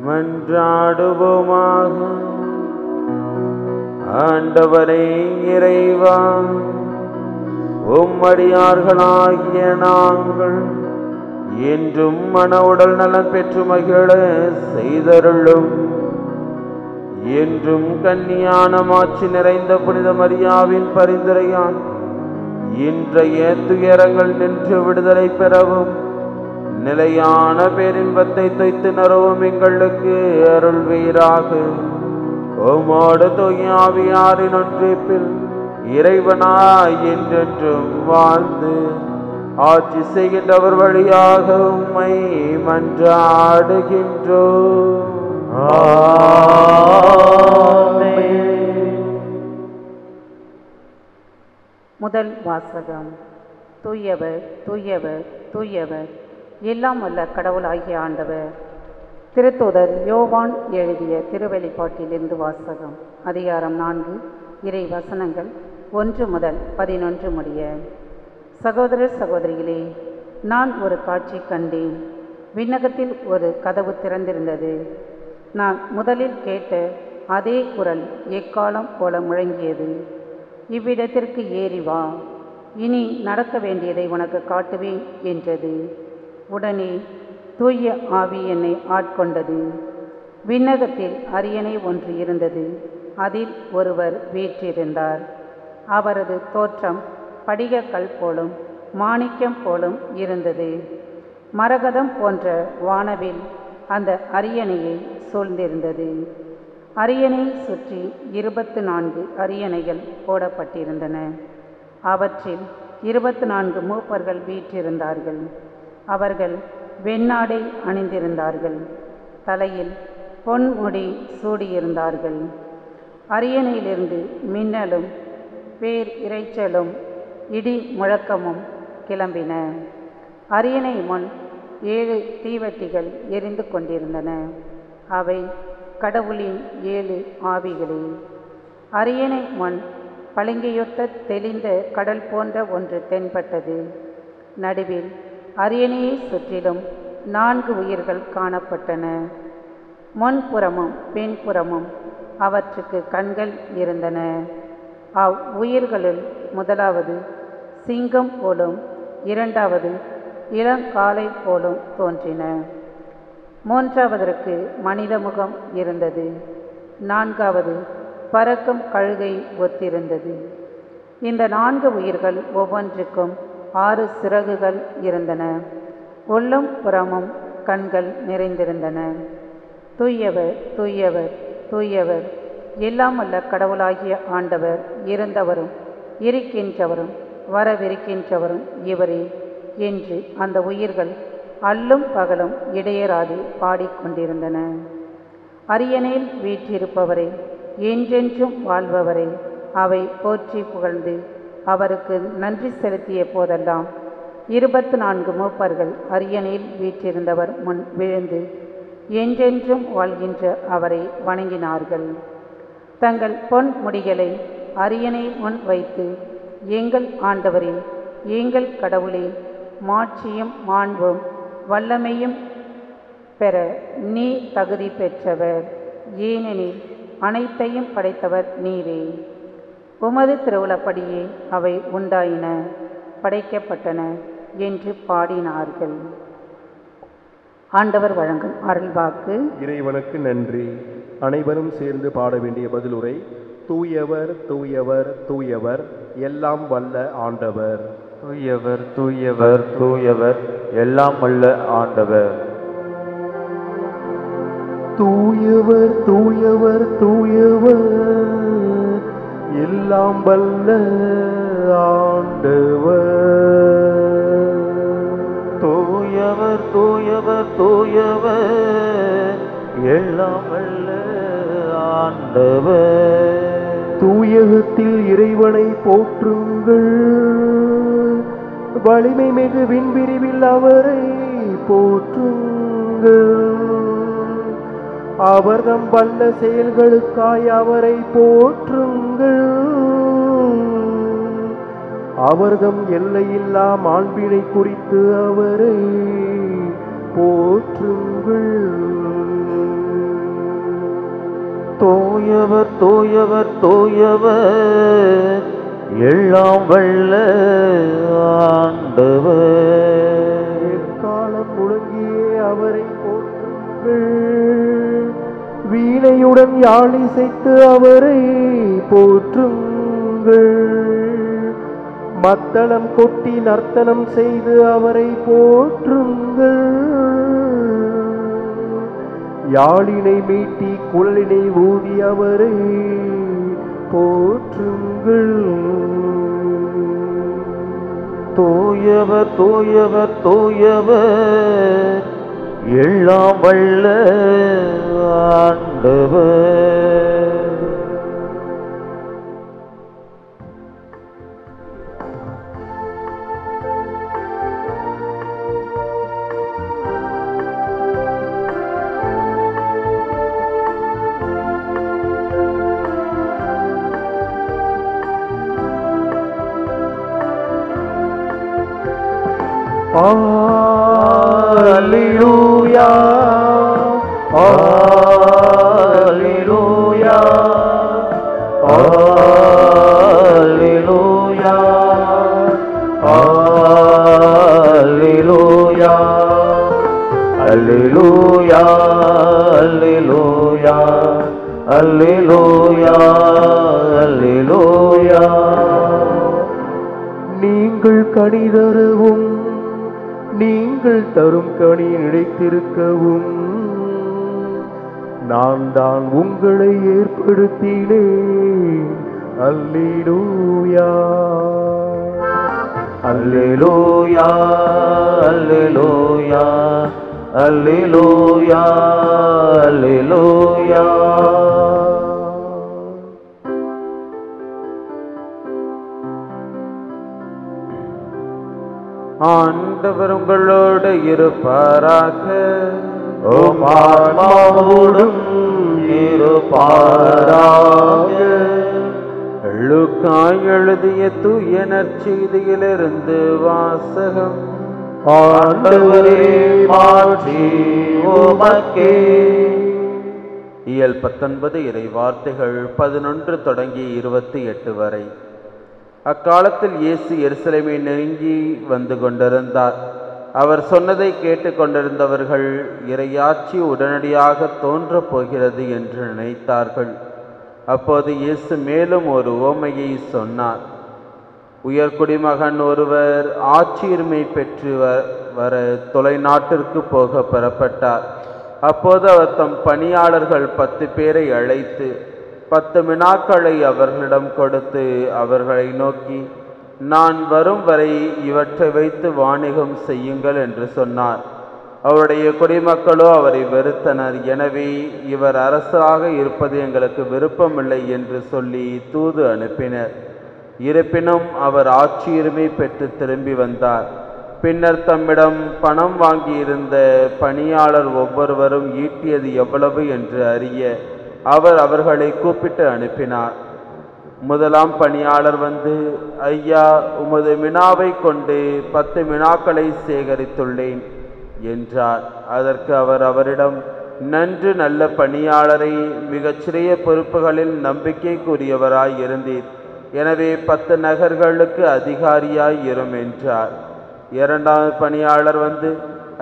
மன்றாடுவோமாக. ஆண்டவரே இறைவா, உம்மடியார்களாகிய நாங்கள் என்றும் மன உடல் நலம் பெற்று மகிழ செய்தருளும். என்றும் கன்னியான மாட்சி நிறைந்த புனித மரியாவின் பரிந்துரையான் இன்றைய துயரங்கள் நின்று விடுதலை பெறவும் நிலையான பேரின்பத்தை தொய்த்து நரவும் எங்களுக்கு அருள்வீராக. உம்மோடு தூய ஆவியாரின் ஒன்றிப்பில் இறைவனாய் என்றென்றும் வாழ்ந்து ஆட்சி செய்கின்றவர் வழியாக உம்மை மன்றாடுகின்றோம். முதல் வாசகம். தூயவர் தூயவர் தூயவர் எல்லாம் வல்ல கடவுளாகிய ஆண்டவர். திருத்தூதர் யோவான் எழுதிய திருவெளிப்பாட்டிலிருந்து வாசகம். அதிகாரம் 4, இறை வசனங்கள் 1 முதல் 11 முடிய. சகோதரர் சகோதரிகளே, நான் ஒரு காட்சி கண்டேன். விண்ணகத்தில் ஒரு கதவு திறந்திருந்தது. நான் முதலில் கேட்ட அதே குரல் எக்காலம் போல முழங்கியது. இவ்விடத்திற்கு ஏறி வா, இனி நடக்க வேண்டியதை உனக்கு காட்டுவேன் என்றது. உடனே தூய ஆவி என்னை ஆட்கொண்டது. விண்ணகத்தில் அரியணை ஒன்று இருந்தது. அதில் ஒருவர் வீற்றிருந்தார். அவரது தோற்றம் படிகக்கல் போலும் மாணிக்கம் போலும் இருந்தது. மரகதம் போன்ற வானவில் அந்த அரியணையை சூழ்ந்திருந்தது. அரியணையை சுற்றி 24 அரியணைகள் போடப்பட்டிருந்தன. அவற்றில் 24 மூப்பர்கள் வீற்றிருந்தார்கள். அவர்கள் வெண்ணாடை அணிந்திருந்தார்கள். தலையில் பொன்முடி சூடியிருந்தார்கள். அரியணையிலிருந்து மின்னலும் பேர் இரைச்சலும் இடி முழக்கமும் கிளம்பின. அரியணை முன் 7 தீவட்டிகள் எரிந்து கொண்டிருந்தன. அவை கடவுளின் 7 ஆவிகளே. அரியணை முன் பளிங்கையொத்த தெளிந்த கடல் போன்ற ஒன்று தென்பட்டது. நடுவில் அரியணையை சுற்றிலும் 4 உயிர்கள் காணப்பட்டன. முன்புறமும் பின்புறமும் அவற்றுக்கு கண்கள் இருந்தன. அவ்வுயிர்களுள் முதலாவது சிங்கம் போலும், இரண்டாவது இளங்காளை போலும் தோன்றின. மூன்றாவதற்கு மனித முகம் இருந்தது. நான்காவது பறக்கும் கழுகை ஒத்திருந்தது. இந்த 4 உயிர்கள் ஒவ்வொன்றுக்கும் 6 சிறகுகள் இருந்தன. உள்ளும் புறமும் கண்கள் நிறைந்திருந்தன. தூயவர் தூயவர் தூயவர் எல்லாம் வல்ல கடவுளாகிய ஆண்டவர், இருந்தவரும் இருக்கின்றவரும் வரவிருக்கின்றவரும் இவரே. என்று அந்த உயிர்கள் அல்லும் பகலும் இடையராது பாடிக்கொண்டிருந்தன. அரியணையில் வீற்றிருப்பவரே, என்றென்றும் வாழ்பவரே, அவை போற்றி புகழ்ந்து அவருக்கு நன்றி செலுத்திய போதெல்லாம் 24 மூப்பர்கள் அரியணையில் வீற்றிருந்தவர் முன் விழுந்து என்றென்றும் வாழ்கின்ற அவரை வணங்கினார்கள். தங்கள் பொன் முடிகளை அரியணை முன் வைத்து, எங்கள் ஆண்டவரே, எங்கள் கடவுளே, மாட்சியும் மாண்பும் வல்லமையும் பெற நீ தகுதி பெற்றவர், ஏனெனில் அனைத்தையும் படைத்தவர் நீரே. உமது திருவுளப்படியே அவை உண்டாயின, படைக்கப்பட்டன என்று பாடினார்கள். ஆண்டவர் வழங்கும் அருள்வாக்கு. இறைவனுக்கு நன்றி. அனைவரும் சேர்ந்து பாட வேண்டிய பதிலுரை. தூயவர் தூயவர் தூயவர், எல்லாம் வல்ல ஆண்டவர். தூயவர் தூயவர் தூயவர், எல்லாம் வல்ல ஆண்டவர். தூயவர் தூயவர் தூயவர், எல்லாம் வல்ல ஆண்டவர். தூயவர் தூயவர் தூயவர், எல்லாம் வல்ல ஆண்டவர். தூயகத்தில் இறைவனை போற்றுங்கள், வலிமை மிகு விண்பிரிவில் அவரை போற்றுங்கள். அவர்தம் வல்ல செயல்களுக்காய் அவரை போற்றுங்கள். அவர்தம் எல்லையில்லா மாண்பினை குறித்து அவரை போற்றுங்கள். தூயவர் தூயவர் தூயவர், எல்லாம் வல்ல ஆண்டவர். எக்காலம் முழங்கியே அவரை போற்றுங்கள். வீணையுடன் யாழிசைத்து அவரை போற்றுங்கள். மத்தளம் கொட்டி நர்த்தனம் செய்து அவரை போற்றுங்கள். யாழினை மீட்டி குழலினை ஊதி அவரை போற்றுங்கள். தூயவர் தூயவர் தூயவர், எல்லாம் வல்ல ஆண்டவர். Alleluia, Alleluia, Alleluia, Alleluia, Alleluia, Alleluia, Alleluia, Alleluia. நீங்கள் கனிதரவும் நீங்கள் தரும் கனி நிலைத்திருக்கவும் நான் தான் உங்களை ஏற்படுத்தினேன். அல்லேலூயா, அல்லேலூயா, அல்லேலூயா, அல்லேலூயா, அல்லேலூயா. ஆண்டவர் உங்களோடு இருப்பாராக. உம் ஆன்மாவோடும் இருப்பாராக. லூக்கா எழுதிய தூய நற்செய்தியிலிருந்து வாசகம். ஆண்டவரே மாற்றி உமக்கே. இயல் 19 இறை வார்த்தைகள் 11 தொடங்கி 28 வரை. அக்காலத்தில் இயேசு எருசலேமை நெருங்கி வந்து கொண்டிருந்தார். அவர் சொன்னதை கேட்டு கொண்டிருந்தவர்கள் இறையாட்சி உடனடியாக தோன்றப் போகிறது என்று நினைத்தார்கள். அப்போது இயேசு மேலும் ஒரு உவமையை சொன்னார். உயர்குடிமகன் ஒருவர் ஆட்சியுரிமை பெற்று வர தொலைநாட்டிற்கு போக புறப்பட்டார். அப்போது அவர் தம் பணியாளர்கள் 10 பேரை அழைத்து 10 வினாக்களை அவர்களிடம் கொடுத்து அவர்களை நோக்கி, நான் வரும் வரை இவற்றை வைத்து வாணிகம் செய்யுங்கள் என்று சொன்னார். அவருடைய குடிமக்களோ அவரை வெறுத்தனர். எனவே இவர் அரசராக இருப்பது எங்களுக்கு விருப்பமில்லை என்று சொல்லி தூது அனுப்பினர். இருப்பினும் அவர் ஆட்சியுரிமை பெற்று திரும்பி வந்தார். பின்னர் தம்மிடம் பணம் வாங்கியிருந்த பணியாளர் ஒவ்வொருவரும் ஈட்டியது எவ்வளவு என்று அறிய அவர் அவர்களை கூப்பிட்டு அனுப்பினார். முதலாம் பணியாளர் வந்து, ஐயா, உமது மினாவை கொண்டு 10 மினாக்களை சேகரித்துள்ளேன் என்றார். அதற்கு அவர் அவரிடம், நன்று நல்ல பணியாளரை, மிகச்சிறிய பொறுப்புகளில் நம்பிக்கைக்குரியவராய் இருந்தீர். எனவே 10 நகர்களுக்கு அதிகாரியாய் இரும் என்றார். இரண்டாவது பணியாளர் வந்து,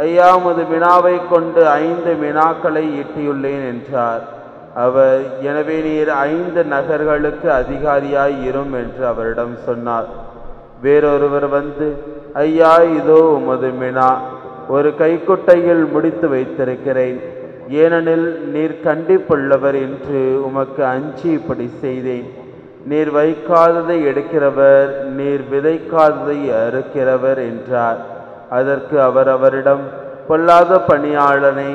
ஐயா, உமது மினாவை கொண்டு 5 மினாக்களை ஈட்டியுள்ளேன் என்றார். அவர், எனவே நீர் 5 நகர்களுக்கு அதிகாரியாய் இரும் என்று அவரிடம் சொன்னார். வேறொருவர் வந்து, ஐயா, இதோ உமது மினா, ஒரு கைக்குட்டையில் முடித்து வைத்திருக்கிறேன். ஏனெனில் நீர் கண்டிப்புள்ளவர் என்று உமக்கு அஞ்சி இப்படி செய்தேன். நீர் வைக்காததை எடுக்கிறவர், நீர் விதைக்காததை அறுக்கிறவர் என்றார். அதற்கு அவர் அவரிடம், பொல்லாத பணியாளனை,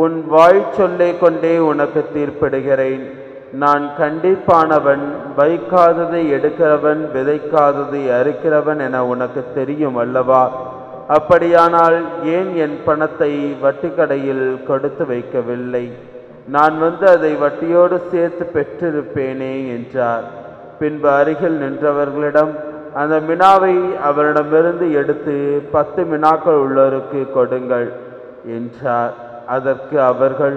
உன் வாய் சொல்லை கொண்டே உனக்கு தீர்ப்பிடுகிறேன். நான் கண்டிப்பானவன், வைக்காததை எடுக்கிறவன், விதைக்காததை அறுக்கிறவன் என உனக்கு தெரியும் அல்லவா? அப்படியானால் ஏன் என் பணத்தை வட்டிக்கடையில் கொடுத்து வைக்கவில்லை? நான் வந்து அதை வட்டியோடு சேர்த்து பெற்றிருப்பேனே என்றார். பின்பு அருகில் நின்றவர்களிடம் அந்த மினாவை அவரிடமிருந்து எடுத்து 10 மினாக்கள் உள்ளோருக்கு கொடுங்கள் என்றார். அதற்கு அவர்கள்,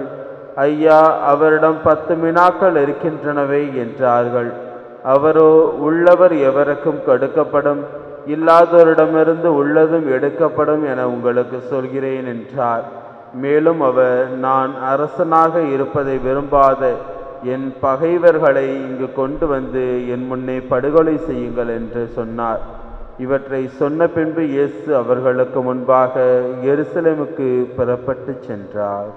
ஐயா, அவரிடம் 10 மினாக்கள் இருக்கின்றனவே என்றார்கள். அவரோ, உள்ளவர் எவருக்கும் கொடுக்கப்படும், இல்லாதோரிடமிருந்து உள்ளதும் எடுக்கப்படும் என உங்களுக்கு சொல்கிறேன் என்றார். மேலும் அவர், நான் அரசனாக இருப்பதை விரும்பாத என் பகைவர்களை இங்கு கொண்டு வந்து என் முன்னே படுகொலை செய்யுங்கள் என்று சொன்னார். இவற்றை சொன்ன பின்பு இயேசு அவர்களுக்கு முன்பாக எருசலேமுக்கு புறப்பட்டு சென்றார்.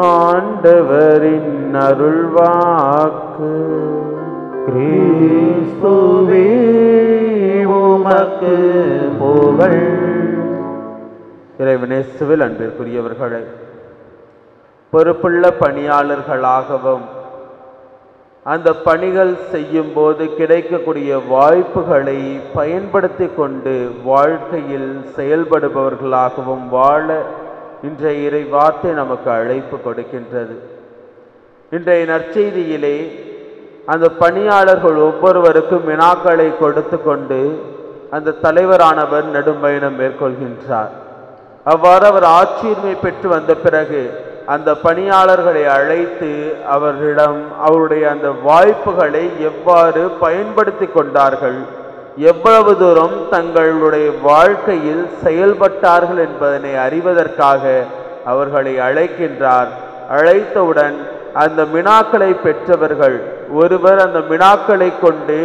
ஆண்டவரின் அருள்வாக்கு. கிறிஸ்துவே உமக்கு புகழ். இறைவனேசுவில் அன்பிற்குரியவர்களே, பொறுப்புள்ள பணியாளர்களாகவும் அந்த பணிகள் செய்யும் போது கிடைக்கக்கூடிய வாய்ப்புகளை பயன்படுத்தி கொண்டு வாழ்க்கையில் செயல்படுபவர்களாகவும் வாழ இன்றைய இறை வார்த்தை நமக்கு அழைப்பு கொடுக்கின்றது. இன்றைய நற்செய்தியிலே அந்த பணியாளர்கள் ஒவ்வொருவருக்கும் வினாக்களை கொடுத்து கொண்டு அந்த தலைவரானவர் நெடும்பயணம் மேற்கொள்கின்றார். அவ்வாறு அவர் ஆட்சியுரிமை பெற்று வந்த பிறகு அந்த பணியாளர்களை அழைத்து அவர்களிடம் அவருடைய அந்த வாய்ப்புகளை எவ்வாறு பயன்படுத்தி கொண்டார்கள், எவ்வளவு தூரம் தங்களுடைய வாழ்க்கையில் செயல்பட்டார்கள் என்பதனை அறிவதற்காக அவர்களை அழைக்கின்றார். அழைத்தவுடன் அந்த மினாக்களை பெற்றவர்கள் ஒருவர் அந்த மினாக்களை கொண்டு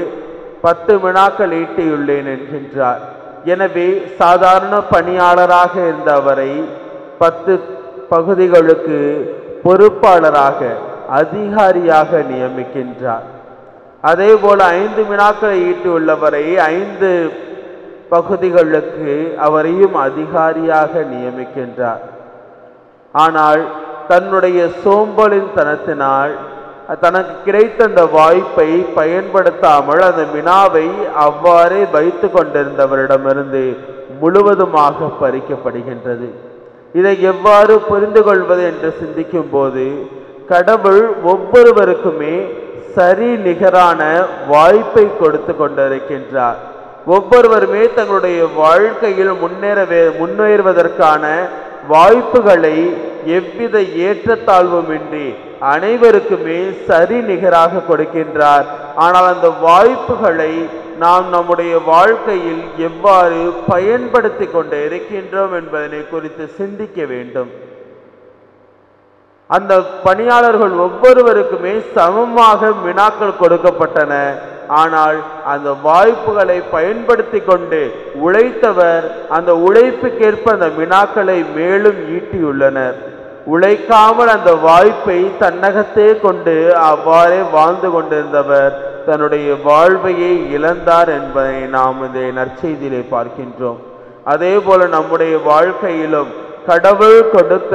10 மினாக்கள் ஈட்டியுள்ளேன் என்கின்றார். எனவே சாதாரண பணியாளராக இருந்த அவரை 10 பகுதிகளுக்கு பொறுப்பாளராக, அதிகாரியாக நியமிக்கின்றார். அதே போல 5 மினாக்களை ஈட்டியுள்ளவரை 5 பகுதிகளுக்கு அவரையும் அதிகாரியாக நியமிக்கின்றார். ஆனால் தன்னுடைய சோம்பலின் தனத்தினால் தனக்கு கிடைத்த அந்த வாய்ப்பை பயன்படுத்தாமல் அந்த மினாவை அவ்வாறே வைத்து கொண்டிருந்தவரிடமிருந்து முழுவதுமாக பறிக்கப்படுகின்றது. இதை எவ்வாறு புரிந்து கொள்வது என்று சிந்திக்கும் போது கடவுள் ஒவ்வொருவருக்குமே சரி நிகரான வாய்ப்பை கொடுத்து கொண்டிருக்கின்றார். ஒவ்வொருவருமே தங்களுடைய வாழ்க்கையில் முன்னேறுவதற்கான வாய்ப்புகளை எவ்வித ஏற்றத்தாழ்வுமின்றி அனைவருக்குமே சரி நிகராக கொடுக்கின்றார். ஆனால் அந்த வாய்ப்புகளை நாம் நம்முடைய வாழ்க்கையில் எவ்வாறு பயன்படுத்தி கொண்டு இருக்கின்றோம் என்பதனை குறித்து சிந்திக்க வேண்டும். அந்த பணியாளர்கள் ஒவ்வொருவருக்குமே சமமாக வினாக்கள் கொடுக்கப்பட்டன. ஆனால் அந்த வாய்ப்புகளை பயன்படுத்தி கொண்டு உழைத்தவர் அந்த உழைப்புக்கேற்ப அந்த வினாக்களை மேலும் ஈட்டியுள்ளனர். உழைக்காமல் அந்த வாய்ப்பை தன்னகத்தே கொண்டு அவ்வாறே வாழ்ந்து கொண்டிருந்தவர் தன்னுடைய வாழ்வையை இழந்தார் என்பதை நாம் இந்த நற்செய்தியிலே பார்க்கின்றோம். அதே போல நம்முடைய வாழ்க்கையிலும் கடவுள் கொடுத்த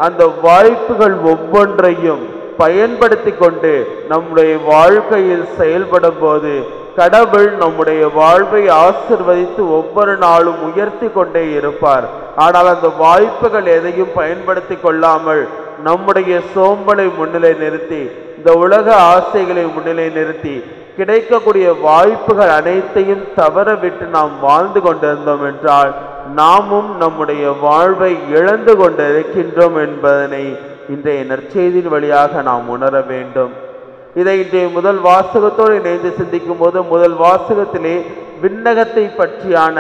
அந்த வாய்ப்புகள் ஒவ்வொன்றையும் பயன்படுத்தி கொண்டு நம்முடைய வாழ்க்கையில் செயல்படும் போது கடவுள் நம்முடைய வாழ்வை ஆசிர்வதித்து ஒவ்வொரு நாளும் உயர்த்தி கொண்டே இருப்பார். ஆனால் அந்த வாய்ப்புகள் எதையும் பயன்படுத்தி கொள்ளாமல் நம்முடைய சோம்பலை முன்னிலை நிறுத்தி, இந்த உலக ஆசைகளை முன்னிலை நிறுத்தி கிடைக்கக்கூடிய வாய்ப்புகள் அனைத்தையும் தவற விட்டு நாம் வாழ்ந்து கொண்டிருந்தோம் என்றால் நாமும் நம்முடைய வாழ்வை இழந்து கொண்டிருக்கின்றோம் என்பதனை இன்றைய நற்செய்தியின் வழியாக நாம் உணர வேண்டும். இதை இன்றைய முதல் வாசகத்தோடு இணைந்து சிந்திக்கும் போது முதல் வாசகத்திலே விண்ணகத்தை பற்றியான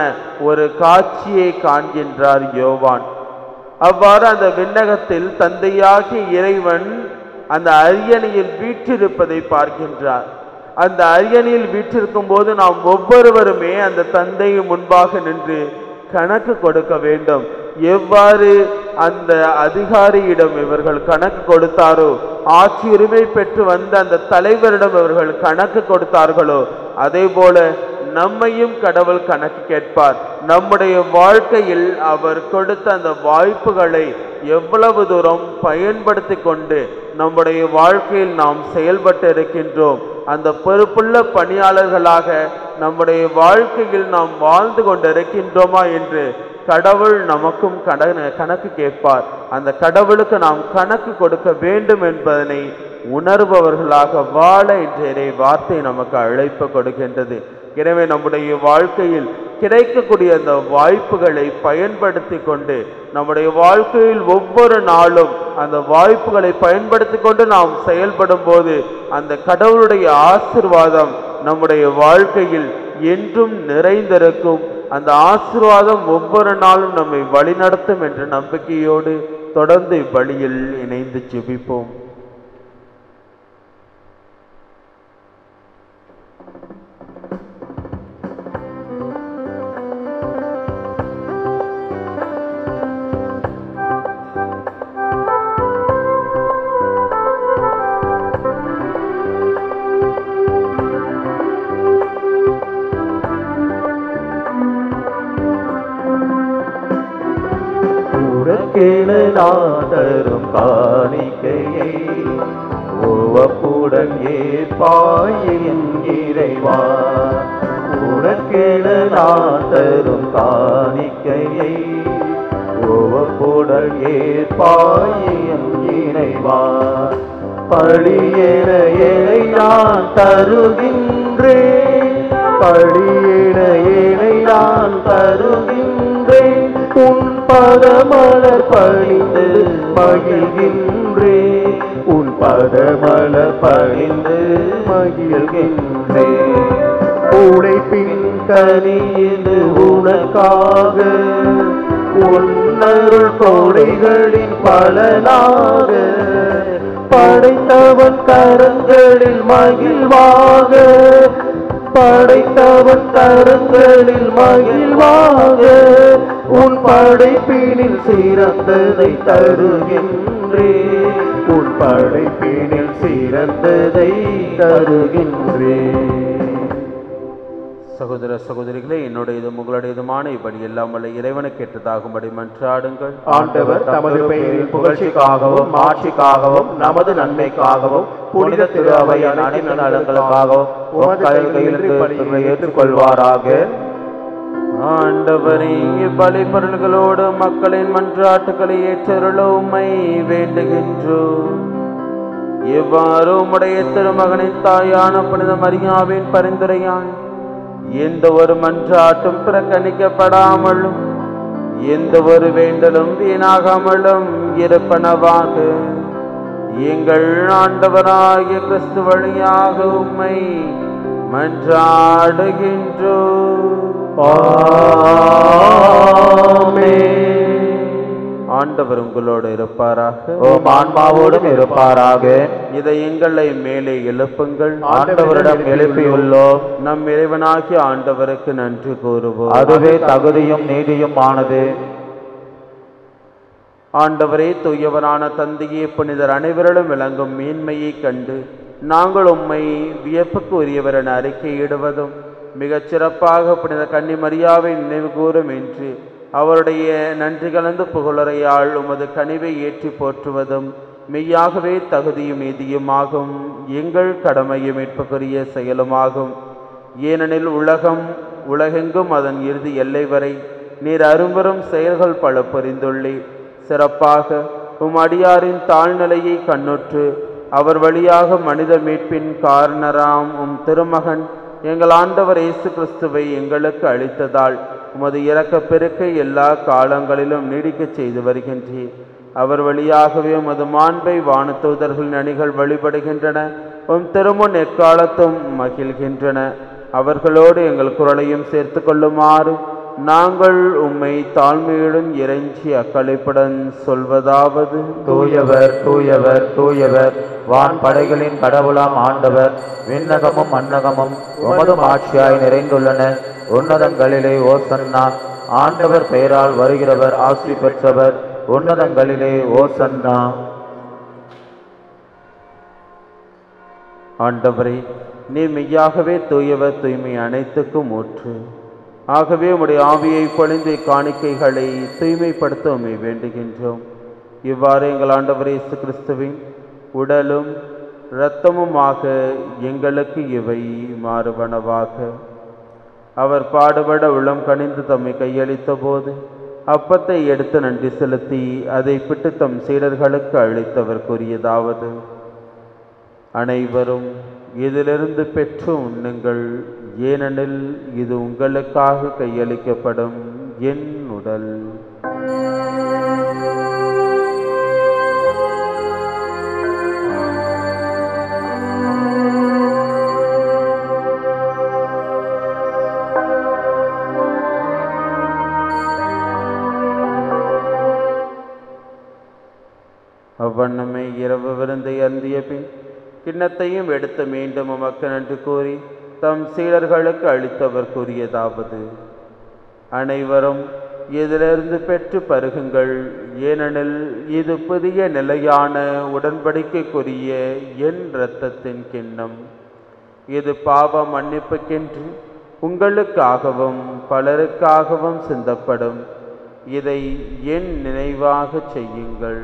ஒரு காட்சியை காண்கின்றார் யோவான். அவ்வாறு அந்த விண்ணகத்தில் தந்தையாகிய இறைவன் அந்த அரியணையில் வீற்றிருப்பதை பார்க்கின்றார். அந்த அரியணையில் வீற்றிருக்கும் போது நாம் ஒவ்வொருவருமே அந்த தந்தையை முன்பாக நின்று கணக்கு கொடுக்க வேண்டும். எவ்வாறு அந்த அதிகாரியிடம் இவர்கள் கணக்கு கொடுத்தாரோ, ஆட்சி உரிமை பெற்று வந்த அந்த தலைவரிடம் இவர்கள் கணக்கு கொடுத்தார்களோ, அதே போல நம்மையும் கடவுள் கணக்கு கேட்பார். நம்முடைய வாழ்க்கையில் அவர் கொடுத்த அந்த வாய்ப்புகளை எவ்வளவு தூரம் பயன்படுத்தி கொண்டு நம்முடைய வாழ்க்கையில் நாம் செயல்பட்டு இருக்கின்றோம், அந்த பொறுப்புள்ள பணியாளர்களாக நம்முடைய வாழ்க்கையில் நாம் வாழ்ந்து கொண்டிருக்கின்றோமா என்று கடவுள் நமக்கும் கணக்கு கேட்பார். அந்த கடவுளுக்கு நாம் கணக்கு கொடுக்க வேண்டும் என்பதனை உணர்பவர்களாக வாழ இன்றைய வார்த்தை நமக்கு அழைப்பு கொடுக்கின்றது. எனவே நம்முடைய வாழ்க்கையில் கிடைக்கக்கூடிய அந்த வாய்ப்புகளை பயன்படுத்தி கொண்டு நம்முடைய வாழ்க்கையில் ஒவ்வொரு நாளும் அந்த வாய்ப்புகளை பயன்படுத்தி கொண்டு நாம் செயல்படும் போது அந்த கடவுளுடைய ஆசீர்வாதம் நம்முடைய வாழ்க்கையில் என்றும் நிறைந்திருக்கும். அந்த ஆசீர்வாதம் ஒவ்வொரு நாளும் நம்மை வழிநடத்தும் என்ற நம்பிக்கையோடு தொடர்ந்து இவ்வழியில் இணைந்து ஜெபிப்போம். தரும் காணிக்கையை உவப்புடன் ஏற்பாயின் இறைவா, உனக்கென நான் தரும் காணிக்கையை உவப்புடன் ஏற்பாயின் இறைவா, பழியென எனை நான் தருகின்றேன், பழியென எனை நான் தருகின்றேன், உன் பதமலர் பணிந்து மகிழ்கின்றேன், உன் பதமலர் பணிந்து மகிழ்கின்றேன், உழைப்பின் கனிந்து உனக்காக உன்னருள் கோடைகளின் பலனாக படைத்தவன் கரங்களில் மகிழ்வாக, படைத்தவன் கரங்களில் மகிழ்வாக உன் படைப்பினில் சிறந்ததை தருகின்றேன், உன் படைப்பினில் சிறந்ததை தருகின்றேன். சகோதர சகோதரிகளே, என்னுடையதும் உங்களுடையதுமான இப்படி எல்லாம் வல்ல இறைவனுக்கு ஏற்றதாகும்படி மன்றாடுங்கள். ஆண்டவர் தமது பெயரின் புகழ்ச்சிக்காகவும் மாட்சிக்காகவும் நமது நன்மைக்காகவும் புனித திரு அவையின் அனைத்து நலன்களுக்காகவும் கையிலிருந்து ஏற்றுக்கொள்வாராக. ஆண்டவரே, இப்பலி பொருள்களோடு மக்களின் மன்றாட்டுக்களை ஏற்றருள உம்மை வேண்டுகின்றோம். இவ்வாறு உம்முடைய திருமகனின் தாயான புனித மரியாவின் பரிந்துரையால் எந்த ஒரு மன்றாட்டும் புறக்கணிக்கப்படாமலும் எந்த ஒரு வேண்டலும் வீணாகாமலும் இருப்பனவாக எங்கள் ஆண்டவராகிய கிறிஸ்து வழியாக உம்மை மன்றாடுகின்றோம். ஆண்டவர் உங்களோடு இருப்பாராக, உம் ஆன்மாவோடும் இருப்பாராக. இதை எங்களை மேலே எழுப்புங்கள். ஆண்டவரிடம் எழுப்பியுள்ளோம். நம் இறைவனாகிய ஆண்டவருக்கு நன்றி கூறுவோம். அதுவே தகுதியும் நீதியும் ஆனது. ஆண்டவரே, தூயவரான தந்தையே, புனிதர் அனைவரிடம் விளங்கும் மேன்மையை கண்டு நாங்கள் உம்மை வியப்புக்கு உரியவர் என அறிக்கையிடுவதும் மிகச் சிறப்பாக புனித கன்னி மரியாவை நினைவு கூறும் என்று அவருடைய நன்றி கலந்த புகழுரையால் உமது கனிவை ஏற்றி போற்றுவதும் மெய்யாகவே தகுதியும் நீதியுமாகும், எங்கள் கடமையும் மீட்புக்குரிய செயலுமாகும். ஏனெனில் உலகெங்கும் அதன் இறுதி எல்லை வரை நீர் அரும்பெரும் செயல்கள் பல புரிந்துள்ளீர். சிறப்பாக உம் அடியாரின் தாழ்நிலையை கண்ணுற்று அவர் வழியாக மனித மீட்பின் காரணராம் உம் திருமகன் எங்கள் ஆண்டவர் இயேசு கிறிஸ்துவை எங்களுக்கு அளித்ததால் உமது இரக்கப் பெருக்கை எல்லா காலங்களிலும் நீடிக்கச் செய்து வருகின்றீர். அவர் வழியாகவே உமது மாண்பை வானதூதர்களின் அணிகள் வழிபடுகின்றன, உம் திருமுன் எக்காலத்தும் மகிழ்கின்றன. அவர்களோடு எங்கள் குரலையும் சேர்த்து கொள்ளுமாறு நாங்கள் உம்மை தாழ்மையுடன் இறைஞ்சி அக்களிப்புடன் சொல்வதாவது: தூயவர் தூயவர் தூயவர், வான் படைகளின் கடவுளாம் ஆண்டவர். விண்ணகமும் மண்ணகமும் உமது ஆட்சியாய் நிறைந்துள்ளன. உன்னதங்களிலே ஓசன்னா. ஆண்டவர் பெயரால் வருகிறவர் ஆசி பெற்றவர். உன்னதங்களிலே ஓசன்னா. ஆண்டவரே, நீ மெய்யாகவே தூயவர், தூய்மை அனைத்துக்கும் ஊற்று. ஆகவே உம்முடைய ஆவியை பொழிந்து காணிக்கைகளை தூய்மைப்படுத்த உம்மை வேண்டுகின்றோம். இவ்வாறு எங்கள் ஆண்டவர் இயேசு கிறிஸ்துவின் உடலும் இரத்தமுமாக எங்களுக்கு இவை மாறுவனவாக. அவர் பாடுபட உளம் கனிந்து தம்மை கையளித்த போது அப்பத்தை எடுத்து நன்றி செலுத்தி அதை பிட்டு தம் சீடர்களுக்கு அளித்தவர் கூறியதாவது: அனைவரும் இதிலிருந்து பெற்று உண்ணுங்கள், ஏனெனில் இது உங்களுக்காக கையளிக்கப்படும் என் உடல். அவ்வண்ணமே இரவு விருந்தை அருந்திய பின் கிண்ணத்தையும் எடுத்து மீண்டும் உமக்கு நன்றி கூறி தம் சீடர்களுக்கு அளித்தவர் கூறியதாவது: அனைவரும் இதிலிருந்து பெற்று பருகுங்கள், ஏனெனில் இது புதிய நிலையான உடன்படிக்கைக்குரிய என் இரத்தத்தின் கிண்ணம். இது பாவ மன்னிப்புக்கென்று உங்களுக்காகவும் பலருக்காகவும் சிந்தப்படும். இதை என் நினைவாக செய்யுங்கள்.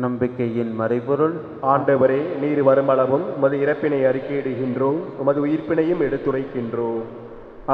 நம்பிக்கையின் மறைபொருள். ஆண்டவரே, நீர் வருமளவும் உமது இறப்பினை அறிக்கையிடுகின்றோம், உமது உயிர்ப்பினையும் எடுத்துரைக்கின்றோம்.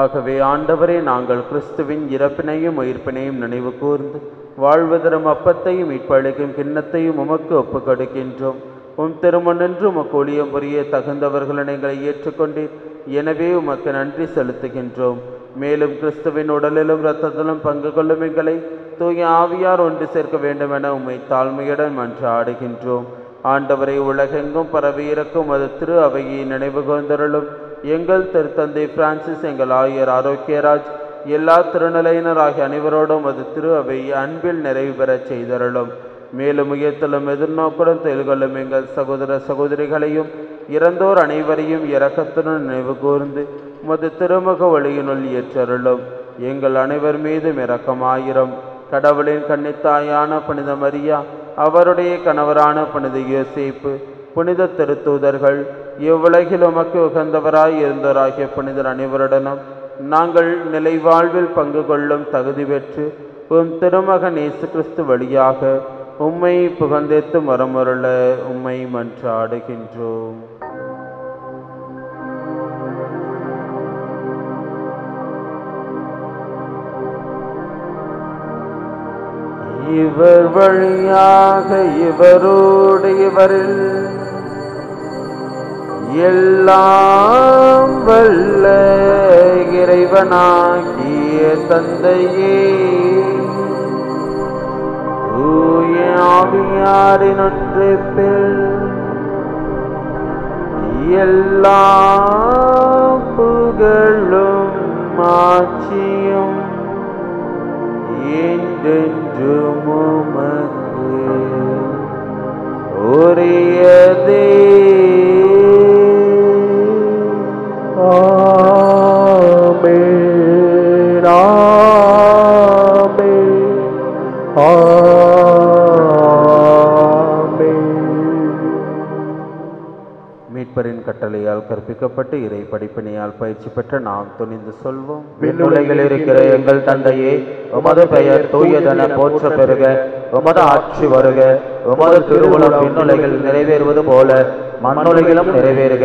ஆகவே ஆண்டவரே, நாங்கள் கிறிஸ்துவின் இறப்பினையும் உயிர்ப்பினையும் நினைவு கூர்ந்து வாழ்வு தரும் அப்பத்தையும் மீட்பளிக்கும் கிண்ணத்தையும் உமக்கு ஒப்புக் கொடுக்கின்றோம். உம் திருமணன்று உமக்கு ஊழியம் புரிய தகுந்தவர்கள் எங்களை ஏற்றுக்கொண்டீர். எனவே உமக்கு நன்றி செலுத்துகின்றோம். மேலும் கிறிஸ்துவின் உடலிலும் இரத்தத்திலும் பங்கு கொள்ளும் எங்களை தூய ஆவியார் ஒன்று சேர்க்க வேண்டும் என உம்மை தாழ்மையுடன் மன்றாடுகின்றோம். ஆண்டவரை, உலகெங்கும் பரவியிருக்கும் அது திரு அவையை நினைவு கூர்ந்தருளும். எங்கள் திருத்தந்தை பிரான்சிஸ், எங்கள் ஆயர் ஆரோக்கியராஜ், எல்லா திருநிலையினர் ஆகிய அனைவரோடும் அது திரு அவை அன்பில் நிறைவு பெறச் செய்தருளும். மேலும் உயர்த்தலும் எதிர்நோக்குடன் செயல்கொள்ளும் எங்கள் சகோதர சகோதரிகளையும் இறந்தோர் அனைவரையும் இரக்கத்துடன் நினைவு கூர்ந்து உமது திருமுக ஒளியினுள் ஏற்றருளும். எங்கள் அனைவர் மீதும் இரக்கமாயிரம். கடவுளின் கன்னித்தாயான புனித மரியா, அவருடைய கணவரான புனித யோசேப்பு, புனித திருத்தூதர்கள், இவ்வுலகில் உமக்கு உகந்தவராய் இருந்தோராகிய புனிதர் அனைவருடனும் நாங்கள் நிலை வாழ்வில் பங்கு கொள்ளும் தகுதி பெற்று உம் திருமகன் இயேசு கிறிஸ்து வழியாக உம்மை புகழ்ந்தேத்து மரமருள உம்மை மன்றாடுகின்றோம். இவர் வழியாக இவரோடு இவரில் எல்லாம் வல்ல இறைவனாகிய தந்தையே, தூய ஆவியாரின் ஒன்றிப்பில் எல்லா புகழும் ஆட்சியும் என்றென்றும் உமக்கு. மீட்பரின் கட்டளையால் கற்பிக்கப்பட்டு இறை படிப்பினையால் பயிற்சி பெற்ற நாம் துணிந்து சொல்வோம். விண்ணுலகில் இருக்கிற எங்கள் தந்தையே, உமது பெயர் தூயதென போற்ற பெறுக. உமது ஆட்சி வருக. உமது திருவுளம் விண்ணுலகில் நிறைவேறுவது போல மண்ணுலகிலும் நிறைவேறுக.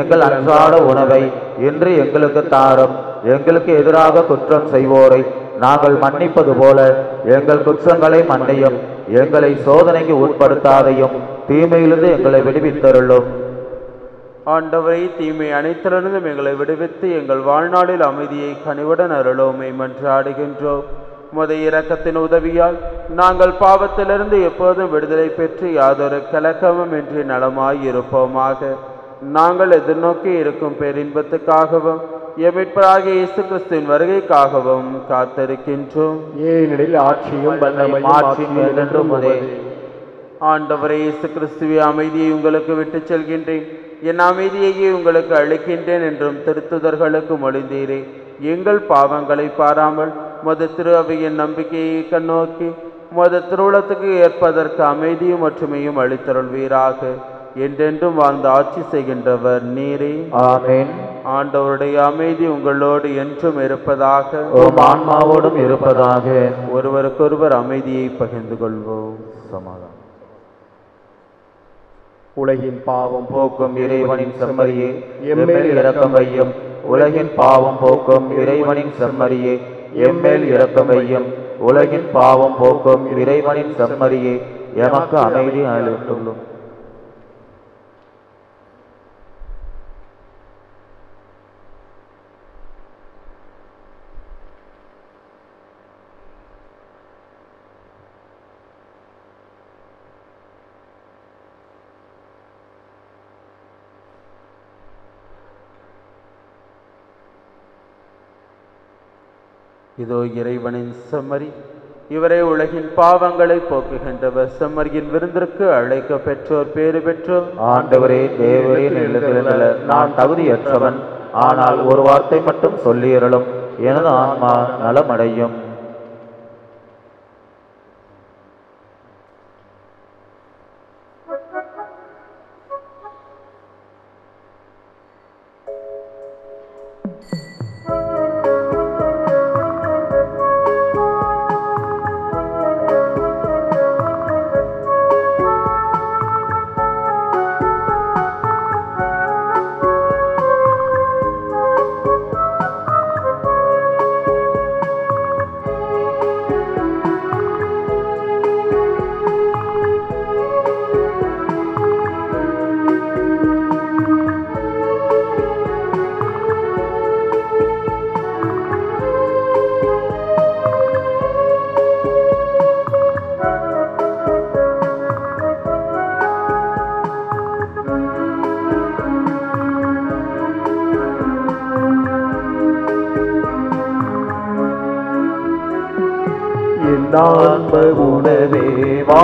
எங்கள் அன்றாட உணவை இன்று எங்களுக்கு தாரும். எங்களுக்கு எதிராக குற்றம் செய்வோரை நாங்கள் மன்னிப்பது போல எங்கள் குற்றங்களை மன்னியும். எங்களை சோதனைக்கு உட்படுத்தாதையும் தீமையிலிருந்து எங்களை விடுவித்தருளும். ஆண்டவரை தீமை அனைத்திலிருந்தும் எங்களை விடுவித்து எங்கள் வாழ்நாளில் அமைதியை கனிவுடன் அருளோமை மன்றாடுகின்றோம். உமது இரக்கத்தின் உதவியால் நாங்கள் பாவத்திலிருந்து எப்போதும் விடுதலை பெற்று யாதொரு கலக்கமும் இன்றி நலமாய் இருப்போமாக. நாங்கள் எதிர்நோக்கி இருக்கும் பேரின்பத்துக்காகவும் எமிட்பராகிய இயேசு கிறிஸ்துவின் வருகைக்காகவும் காத்திருக்கின்றோம். ஏனெனில் ஆட்சியும் என்றும் ஆண்டவரே இயேசு கிறிஸ்துவே, அமைதியை உங்களுக்கு விட்டு செல்கின்றேன், என் அமைதியையே உங்களுக்கு அளிக்கின்றேன் என்றும் திருத்துதர்களுக்கு மொழிந்தீரே. எங்கள் பாவங்களை பாராமல் மது திரு அவையின் நம்பிக்கையை கண்ணோக்கி மது திருவுளத்துக்கு ஏற்பதற்கு அமைதியும் ஒற்றுமையும் அளித்தருள்வீராக. என்றென்றும் வாழ்ந்து ஆட்சி செய்கின்றவர் நீரே. ஆமென். ஆண்டவருடைய அமைதி உங்களோடு என்றும் இருப்பதாக. உம் ஆன்மாவோடும் இருப்பதாக. ஒருவருக்கொருவர் அமைதியை பகிர்ந்து கொள்வோம். சமாதானம். உலகின் பாவம் போக்கும் இறைவனின் செம்மறியே, எம்மேல் இரக்கம் வையும். உலகின் பாவம் போக்கும் இறைவனின் செம்மறியே, எம்மேல் இரக்கம் வையும். உலகின் பாவம் போக்கும் இறைவனின் செம்மறியே, எமக்கு அமைதி அளித்துள்ளோம். இதோ இறைவனின் செம்மறி, இவரே உலகின் பாவங்களை போக்குகின்றவர். செம்மறியின் விருந்திற்கு அழைக்க பெற்றோர் பேறு பெற்றோர். ஆண்டவரே, தேவரே, நிலத்தில நான் தகுதியற்றவன், ஆனால் ஒரு வார்த்தை மட்டும் சொல்லியருளும், எனது ஆன்மா நலமடையும். ஆன்ம உணவேவா,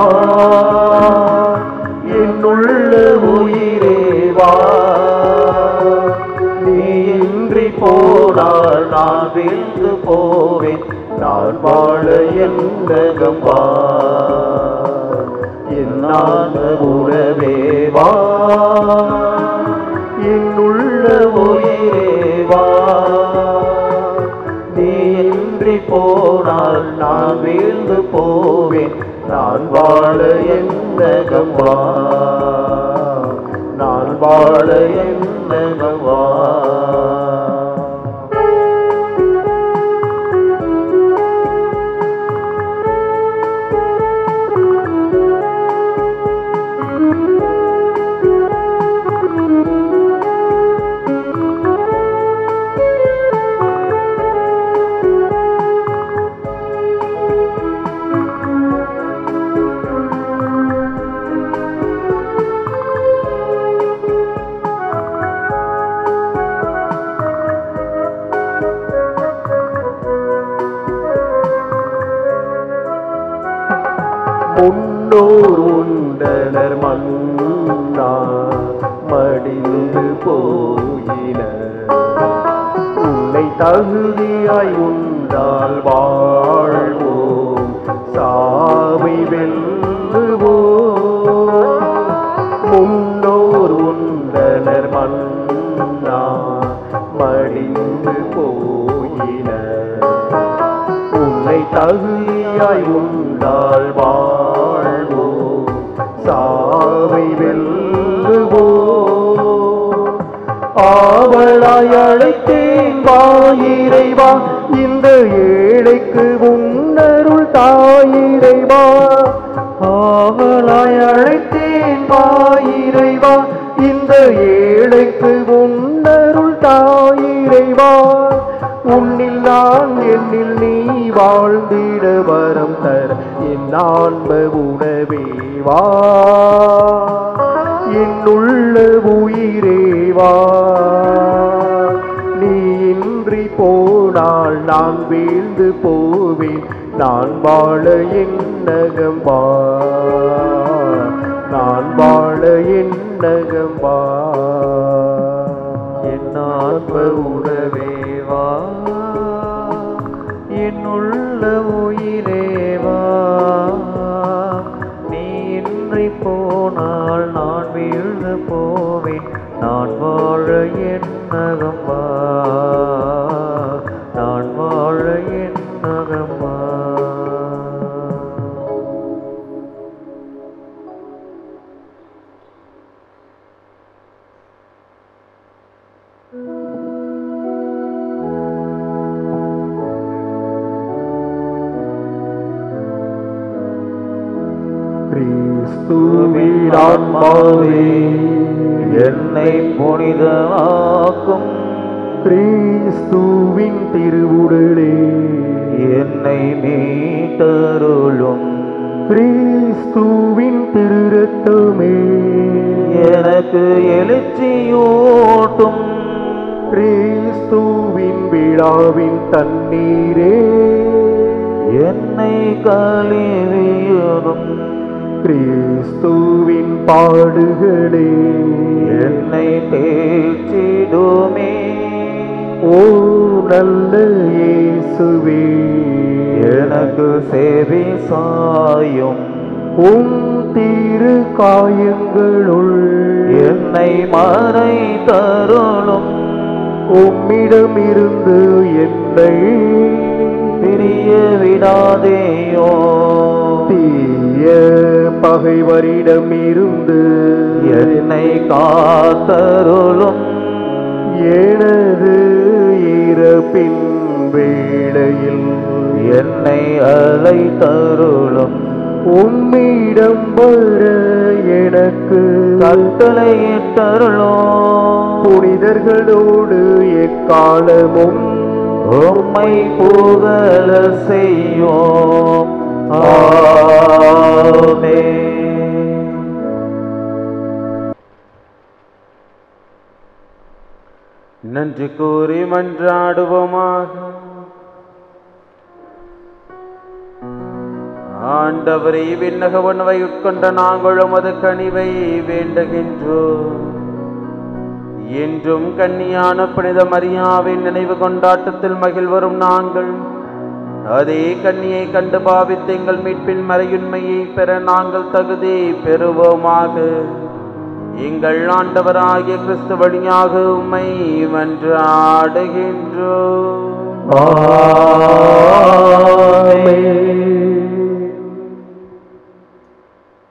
என்னுள்ள உயிரேவா, நீ இன்றி போனால் நான் வீழ்ந்து போவேன், நான் வாழ என்னகம் வா. என் ஆன்ம உணவேவா, என்னுள்ள உயிரேவா, நீ இன்றி போனால் நான் வீழ்ந்து போவேன், நான் வாழ என்னகம் வா, நான் வாழ என்னகம் வா. முன்னோர் உண்டனர் மன்னா மடிந்து போயினர், உன்னை தகுதியாய் உண்டால் வாழ்வோம், தகுதியாய் உண்டால் வாழ்வோம், சாவை வெல்லுவோம். ஆவலாய் அழைத்தேன் வா இறைவா, இந்த ஏழைக்கு உன்னருள் தாயிறைவா. ஆவலாய் அழைத்தேன் வா இறைவா, இந்த ஏழைக்கு உன்னருள் தாயிறைவா. உன்னில் நான் என்னில் நீ வாழ்ந்திட வரம் தர என் ஆன்ம உணவே வா, என்னுள்ள உயிரே வா. நீ இன்றி போனால் நான் வீழ்ந்து போவேன், நான் வாழ என்னகம் வா, நான் வாழ என்னகம் வா. என் ஆன்ம உணவே வா, என்னுள்ள உயிரே வா. நீ இன்றி போனால் நான் வீழ்ந்து போவேன், நான் வாழ என்னகம் வா, நான் வாழ என்னகம் வா. கிறிஸ்துவின் ஆன்மாவே என்னை புனிதமாக்கும், கிறிஸ்துவின் திருவுடலே என்னை மீட்டருளும், கிறிஸ்துவின் திருரத்தமே எனக்கு எழுச்சியூட்டும், கிறிஸ்துவின் விழாவின் தண்ணீரே என்னை கழுவியதும், கிறிஸ்துவின் பாடுகளே என்னை தேற்றிடுமே. ஓ நல்ல இயேசுவே, எனக்கு செவி சாயும், உம் திரு காயங்களுள் என்னை மறைத்தருளும், உம்மிடமிருந்து என்னை பிரிய விடாதேயோ. தீய பகைவரிடமிருந்து என்னை காத்தருளும், எனது இறப்பின் வேளையில் என்னை அழைத்தருளும், உம்மிடம் வர எனக்கு கட்டளையிட்டருளும். புனிதர்களோடு எக்காலமும் உம்மை புகழ செய்யோம். ஆமென். நன்றி கூறி மன்றாடுவோமாக. ஆண்டவரே, விண்ணக உணவை உட்கொண்ட நாங்கள் உமது கனிவை வேண்டுகின்றோம். என்றும் கன்னியான புனித மரியாவின் நினைவு கொண்டாட்டத்தில் மகிழ்வரும் நாங்கள் அதே கன்னியை கண்டு பாவித்து எங்கள் மீட்பின் மறையுண்மையை பெற நாங்கள் தகுதி பெறுவோமாக. எங்கள் ஆண்டவராகிய கிறிஸ்து வழியாக உம்மை மன்றாடுகின்றோம்.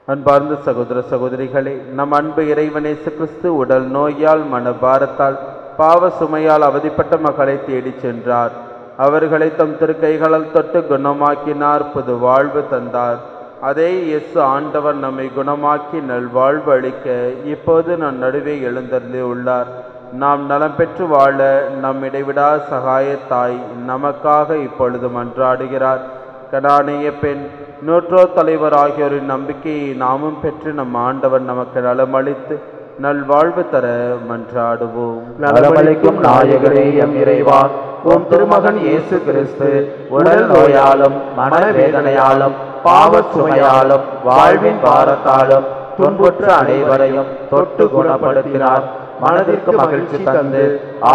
அன்பார்ந்த சகோதர சகோதரிகளே, நம் அன்பு இறைவன் இயேசு கிறிஸ்து உடல் நோயால் மனபாரத்தால் பாவ சுமையால் அவதிப்பட்ட மக்களை தேடிச் சென்றார். அவர்களை தம் திருக்கைகளால் தொட்டு குணமாக்கினார், புது வாழ்வு தந்தார். அதே இயேசு ஆண்டவர் நம்மை குணமாக்கி நல்வாழ்வு அளிக்க இப்போது நம் நடுவே எழுந்தருளி உள்ளார். நாம் நலம் பெற்று வாழ நம் இடைவிடா சகாயத்தாய் நமக்காக இப்பொழுது மன்றாடுகிறார். கனானிய பெண், நூற்றோ தலைவர் ஆகியோரின் நம்பிக்கையை நாமும் பெற்று நம் ஆண்டவர் நமக்கு நலமளித்து நல்வாழ்வு தர மன்றாடுவோம். நலமளிக்கும் நாயகரே எம் இறைவா, உம் திருமகன் இயேசு கிறிஸ்து உடல் நோயாலும் மனவேதனையாலும் பாவ சுமையாலும் வாழ்வின் பாரத்தாலும் துன்புற்ற அனைவரையும் தொட்டு குணப்படுத்தினார். மனதிற்கு மகிழ்ச்சி தந்து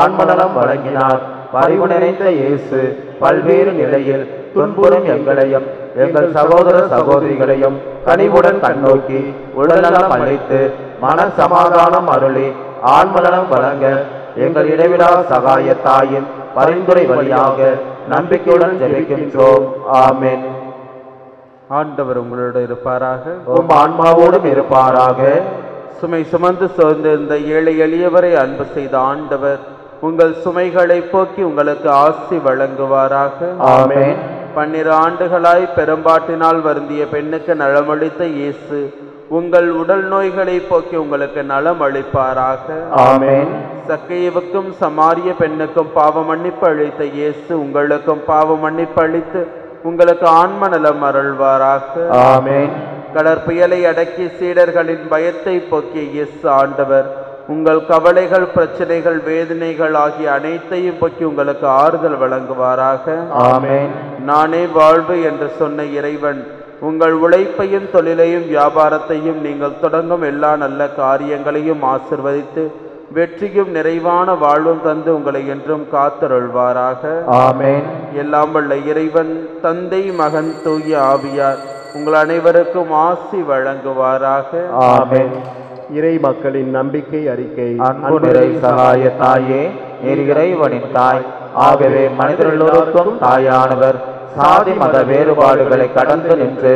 ஆன்மநலம் வழங்கினார். பரிவு நிறைந்த இயேசு பல்வேறு நிலையில் துன்புறும் எங்களையும் எங்கள் சகோதர சகோதரிகளையும் கனிவுடன் கண்ணோக்கி உடல்நலம் அளித்து மன சமாதானம் அருளி ஆன்மநலம் வழங்க எங்கள் இடைவிடா சகாயத்தாயின் பரிந்துரை வழியாக நம்பிக்கையுடன் ஜெபிக்கின்றோம். ஆமென். ஆண்டவர் உங்களோடு இருப்பாராக. உம் ஆன்மாவோடும் இருப்பாராக. சுமை சுமந்து சோர்ந்திருந்த ஏழை எளியவரை அன்பு செய்த ஆண்டவர் உங்கள் சுமைகளை போக்கி உங்களுக்கு ஆசி வழங்குவாராக. ஆமென். 12 ஆண்டுகளாய் பெரும்பாட்டினால் வருந்திய பெண்ணுக்கு நலமளித்த இயேசு உங்கள் உடல் நோய்களை போக்கி உங்களுக்கு நலம் அளிப்பாராக. ஆமென். சக்கேயுவுக்கும் சமாரிய பெண்ணுக்கும் பாவ மன்னிப்பு அளித்த இயேசு உங்களுக்கும் பாவ மன்னிப்பு அளித்து உங்களுக்கு ஆன்ம நலம் அருள்வாராக. ஆமென். கடற்புயலை அடக்கி சீடர்களின் பயத்தை போக்கிய இயேசு ஆண்டவர் உங்கள் கவலைகள், பிரச்சனைகள், வேதனைகள் ஆகிய அனைத்தையும் போக்கி உங்களுக்கு ஆறுதல் வழங்குவாராக. ஆமென். நானே வாழ்வு என்று சொன்ன இறைவன் உங்கள் உழைப்பையும் தொழிலையும் வியாபாரத்தையும் நீங்கள் தொடங்கும் எல்லா நல்ல காரியங்களையும் ஆசிர்வதித்து வெற்றியும் நிறைவான வாழ்வும் தந்து உங்களை என்றும் காத்தருள்வாராக. ஆமென். எல்லாம் வல்ல இறைவன் தந்தை, மகன், தூய ஆவியார் உங்கள் அனைவருக்கும் ஆசி வழங்குவாராக. ஆமென். இறை மக்களின் நம்பிக்கை அறிக்கை. அன்பு நிறை சகாய தாயே, நீர் இறைவனின் தாய். ஆகவே மனிதர்களோருக்கும் தாயானவர் சாதி மத வேறுபாடுகளை கடந்து நின்று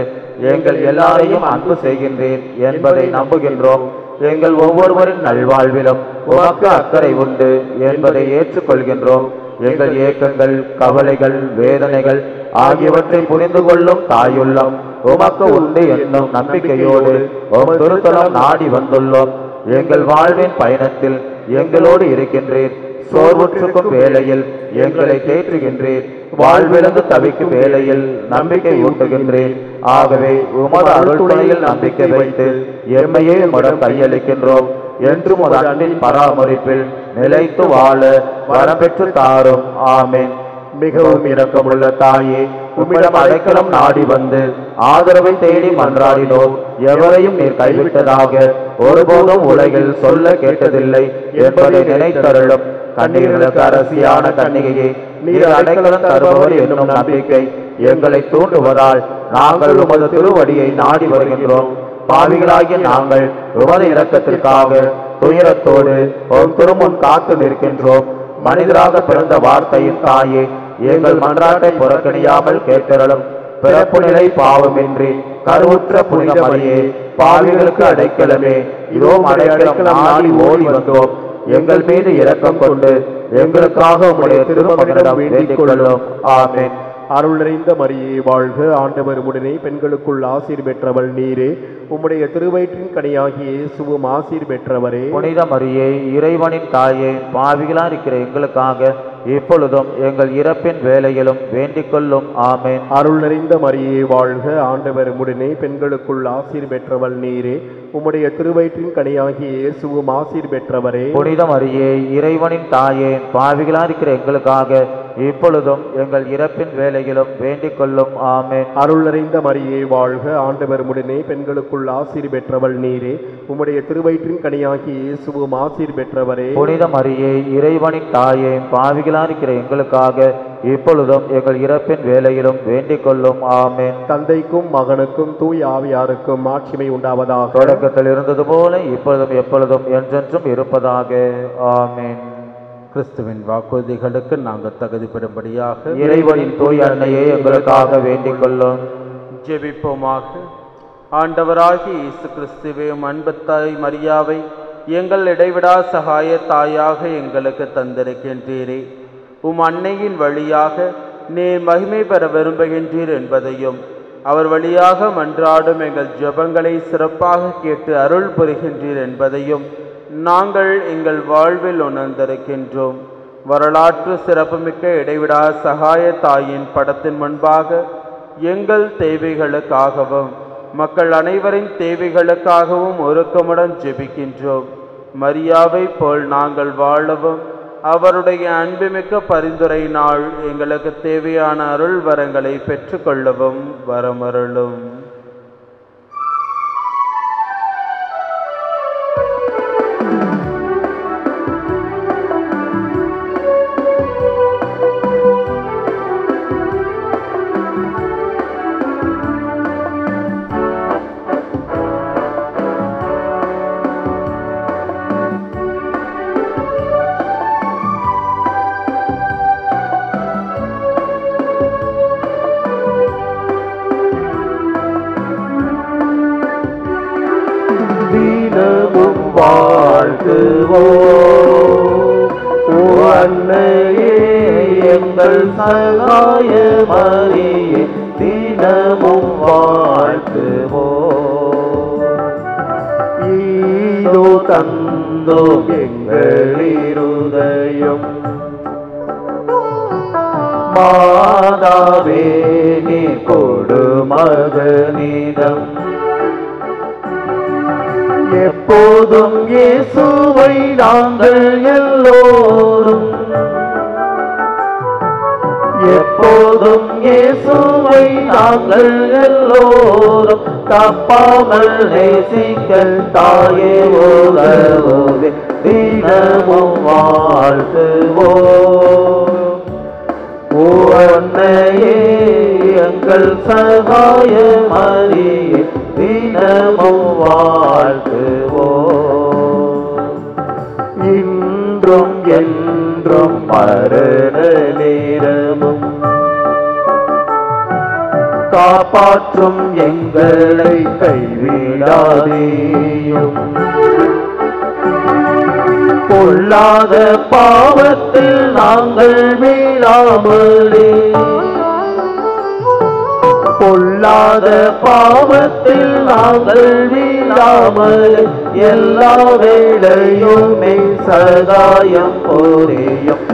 எங்கள் எல்லாரையும் அன்பு செய்கின்றீர் என்பதை நம்புகின்றோம். எங்கள் ஒவ்வொருவரின் நல்வாழ்விலும் உமக்கு அக்கறை உண்டு என்பதை ஏற்றுக்கொள்கின்றோம். எங்கள் ஏக்கங்கள், கவலைகள், வேதனைகள் ஆகியவற்றை புரிந்து கொள்ளும் தாயுள்ளம் உமக்கு உண்டு என்னும் நம்பிக்கையோடு உம் திருத்தலம் நாடி வந்துள்ளோம். எங்கள் வாழ்வின் பயணத்தில் எங்களோடு இருக்கின்றீர். சோர்வுற்றுக்கும் வேளையில் எங்களை தேற்றுகின்றீர். வாழ்விழந்து தவிக்கும் வேளையில் நம்பிக்கை ஊட்டுகின்றீர். ஆகவே உமது அருள் துணையில் நம்பிக்கை வைத்து எம்மையே உம்மிடம் கையளிக்கின்றோம். என்றும் உமது அன்பின் பராமரிப்பில் நிலைத்து வாழ வரம்பெற்று தாரும். ஆமென். மிகவும் இரக்கமுள்ள தாயே, உம்மிடம் அடைக்கலம் நாடி வந்து ஆதரவை தேடி மன்றாடினோம். எவரையும் நீர் கைவிட்டதாக ஒருபோதும் உலகில் சொல்ல கேட்டதில்லை என்பதை நினைத்தருளும். கண்ணீர்களுக்கு அரசியான கன்னிகையே, நீர் அடைக்கலம் தருபவர் என்னும் நம்பிக்கை எங்களை தூண்டுவதால் நாங்கள் உமது திருவடியை நாடி வருகின்றோம். பாவிகளாகிய நாங்கள் உமது இரக்கத்திற்காக துயரத்தோடு உம் திருமுன் காத்து நிற்கின்றோம். மனிதராக பிறந்த வார்த்தையின் தாயே, எங்கள் மன்றாட்டை புறக்கணியாமல் கேட்டருளும். பிறப்பு நிலை பாவமின்றி கருவுற்ற புனித மரியே, பாவிகளுக்கு அடைக்கலமே, இதோ அடைக்கலம் நாடி ஓடி வந்தோம். எங்கள் மீது இரக்கம் கொண்டு எங்களுக்காக உம்முடைய திருமகனிடம் வேண்டிக் கொள்ளும். ஆமென். அருள் நிறைந்த மரியே வாழ்க, ஆண்டவர் உடனே பெண்களுக்குள் ஆசீர் பெற்றவள் நீரே. உம்முடைய திருவயிற்றின் கனியாகிய இயேசுவும் ஆசீர் பெற்றவரே. புனித மரியே, இறைவனின் தாயே, பாவிகளா இருக்கிற எங்களுக்காக இப்பொழுதும் எங்கள் இறப்பின் வேளையிலும் வேண்டிக் கொள்ளும். ஆமென். அருள் நிறைந்த மரியே வாழ்க, ஆண்டவர் உடனே பெண்களுக்குள் ஆசீர் பெற்றவள் நீரே. உம்முடைய திருவயிற்றின் கனியாகிய இயேசுவும் ஆசீர் பெற்றவரே. புனித மரியே, இறைவனின் தாயே, பாவிகளா இருக்கிற எங்களுக்காக இப்பொழுதும் எங்கள் இறப்பின் வேளையிலும் வேண்டிக் கொள்ளும். ஆமென். அருள் நிறைந்த மரியே வாழ்க, ஆண்டவர் உடனே பெண்களுக்குள் ஆசீர் பெற்றவள் நீரே. உம்முடைய திருவயிற்றின் கனியாகிய இயேசுவும் ஆசீர் பெற்றவரே. புனித மரியே, இறைவனின் தாயே, பாவிகளா இருக்கிற எங்களுக்காக இப்பொழுதும் எங்கள் இறப்பின் வேளையிலும் வேண்டிக் கொள்ளும். ஆமென். தந்தைக்கும் மகனுக்கும் தூய ஆவியாருக்கும் மாட்சிமை உண்டாவதாக. தொடக்கத்தில் இருந்தது போல இப்பொழுதும் எப்பொழுதும் என்றென்றும் இருப்பதாக. ஆமென். கிறிஸ்துவின் வாக்குறுதிகளுக்கு நாங்கள் தகுதிப்படும்படியாக இறைவனின் தூய அன்னையே எங்களுக்காக வேண்டிக் கொள்ளும். ஜெபிப்போமாக. ஆண்டவராகிய இயேசு கிறிஸ்துவே, அன்பு தாய் மரியாவை எங்கள் இடைவிடா சகாய தாயாக எங்களுக்கு தந்திருக்கின்றீரே. அன்னையின் வழியாக நீர் மகிமை பெற விரும்புகின்றீர் என்பதையும் அவர் வழியாக மன்றாடும் எங்கள் ஜெபங்களை சிறப்பாக கேட்டு அருள் புரிகின்றீர் என்பதையும் நாங்கள் எங்கள் வாழ்வில் உணர்ந்திருக்கின்றோம். வரலாற்று சிறப்புமிக்க இடைவிடா சகாய தாயின் படத்தின் முன்பாக எங்கள் தேவைகளுக்காகவும் மக்கள் அனைவரின் தேவைகளுக்காகவும் ஒருக்கமுடன் ஜெபிக்கின்றோம். மரியாவை போல் நாங்கள் வாழவும் அவருடைய அன்புமிக்க பரிந்துரையினால் எங்களுக்கு தேவையான அருள் வரங்களை பெற்றுக்கொள்ளவும் வரமருளும். ஓ அன்னையே எங்கள் சகாய மரியே தினமும் வாழ்த்துவோம். ஈதோ தந்தோம் எங்கள் இருதயம் மாதாவே நீ கொடு மகனிடம். எப்போதும் இயேசுவை நாங்கள் எல்லோரும் எப்போதும் இயேசுவை நாங்கள் எல்லோரும் தப்பாமல் நேசிக்க தாயே உலகோவே தினமும் வாழ்த்துவோம். ஓ அன்னையே எங்கள் சகாய மரியே தினமும் வாழ்த்துவோம். இன்றும் என்றும் மரண நேரமும் காப்பாற்றும் எங்களை கைவிடாதேயும். பொல்லாத பாவத்தில் நாங்கள் வீழாமலே பொல்லாத பாவத்தில் நாங்கள் வீழாமல் எல்லா வேளையுமே சகாயம் புரியும்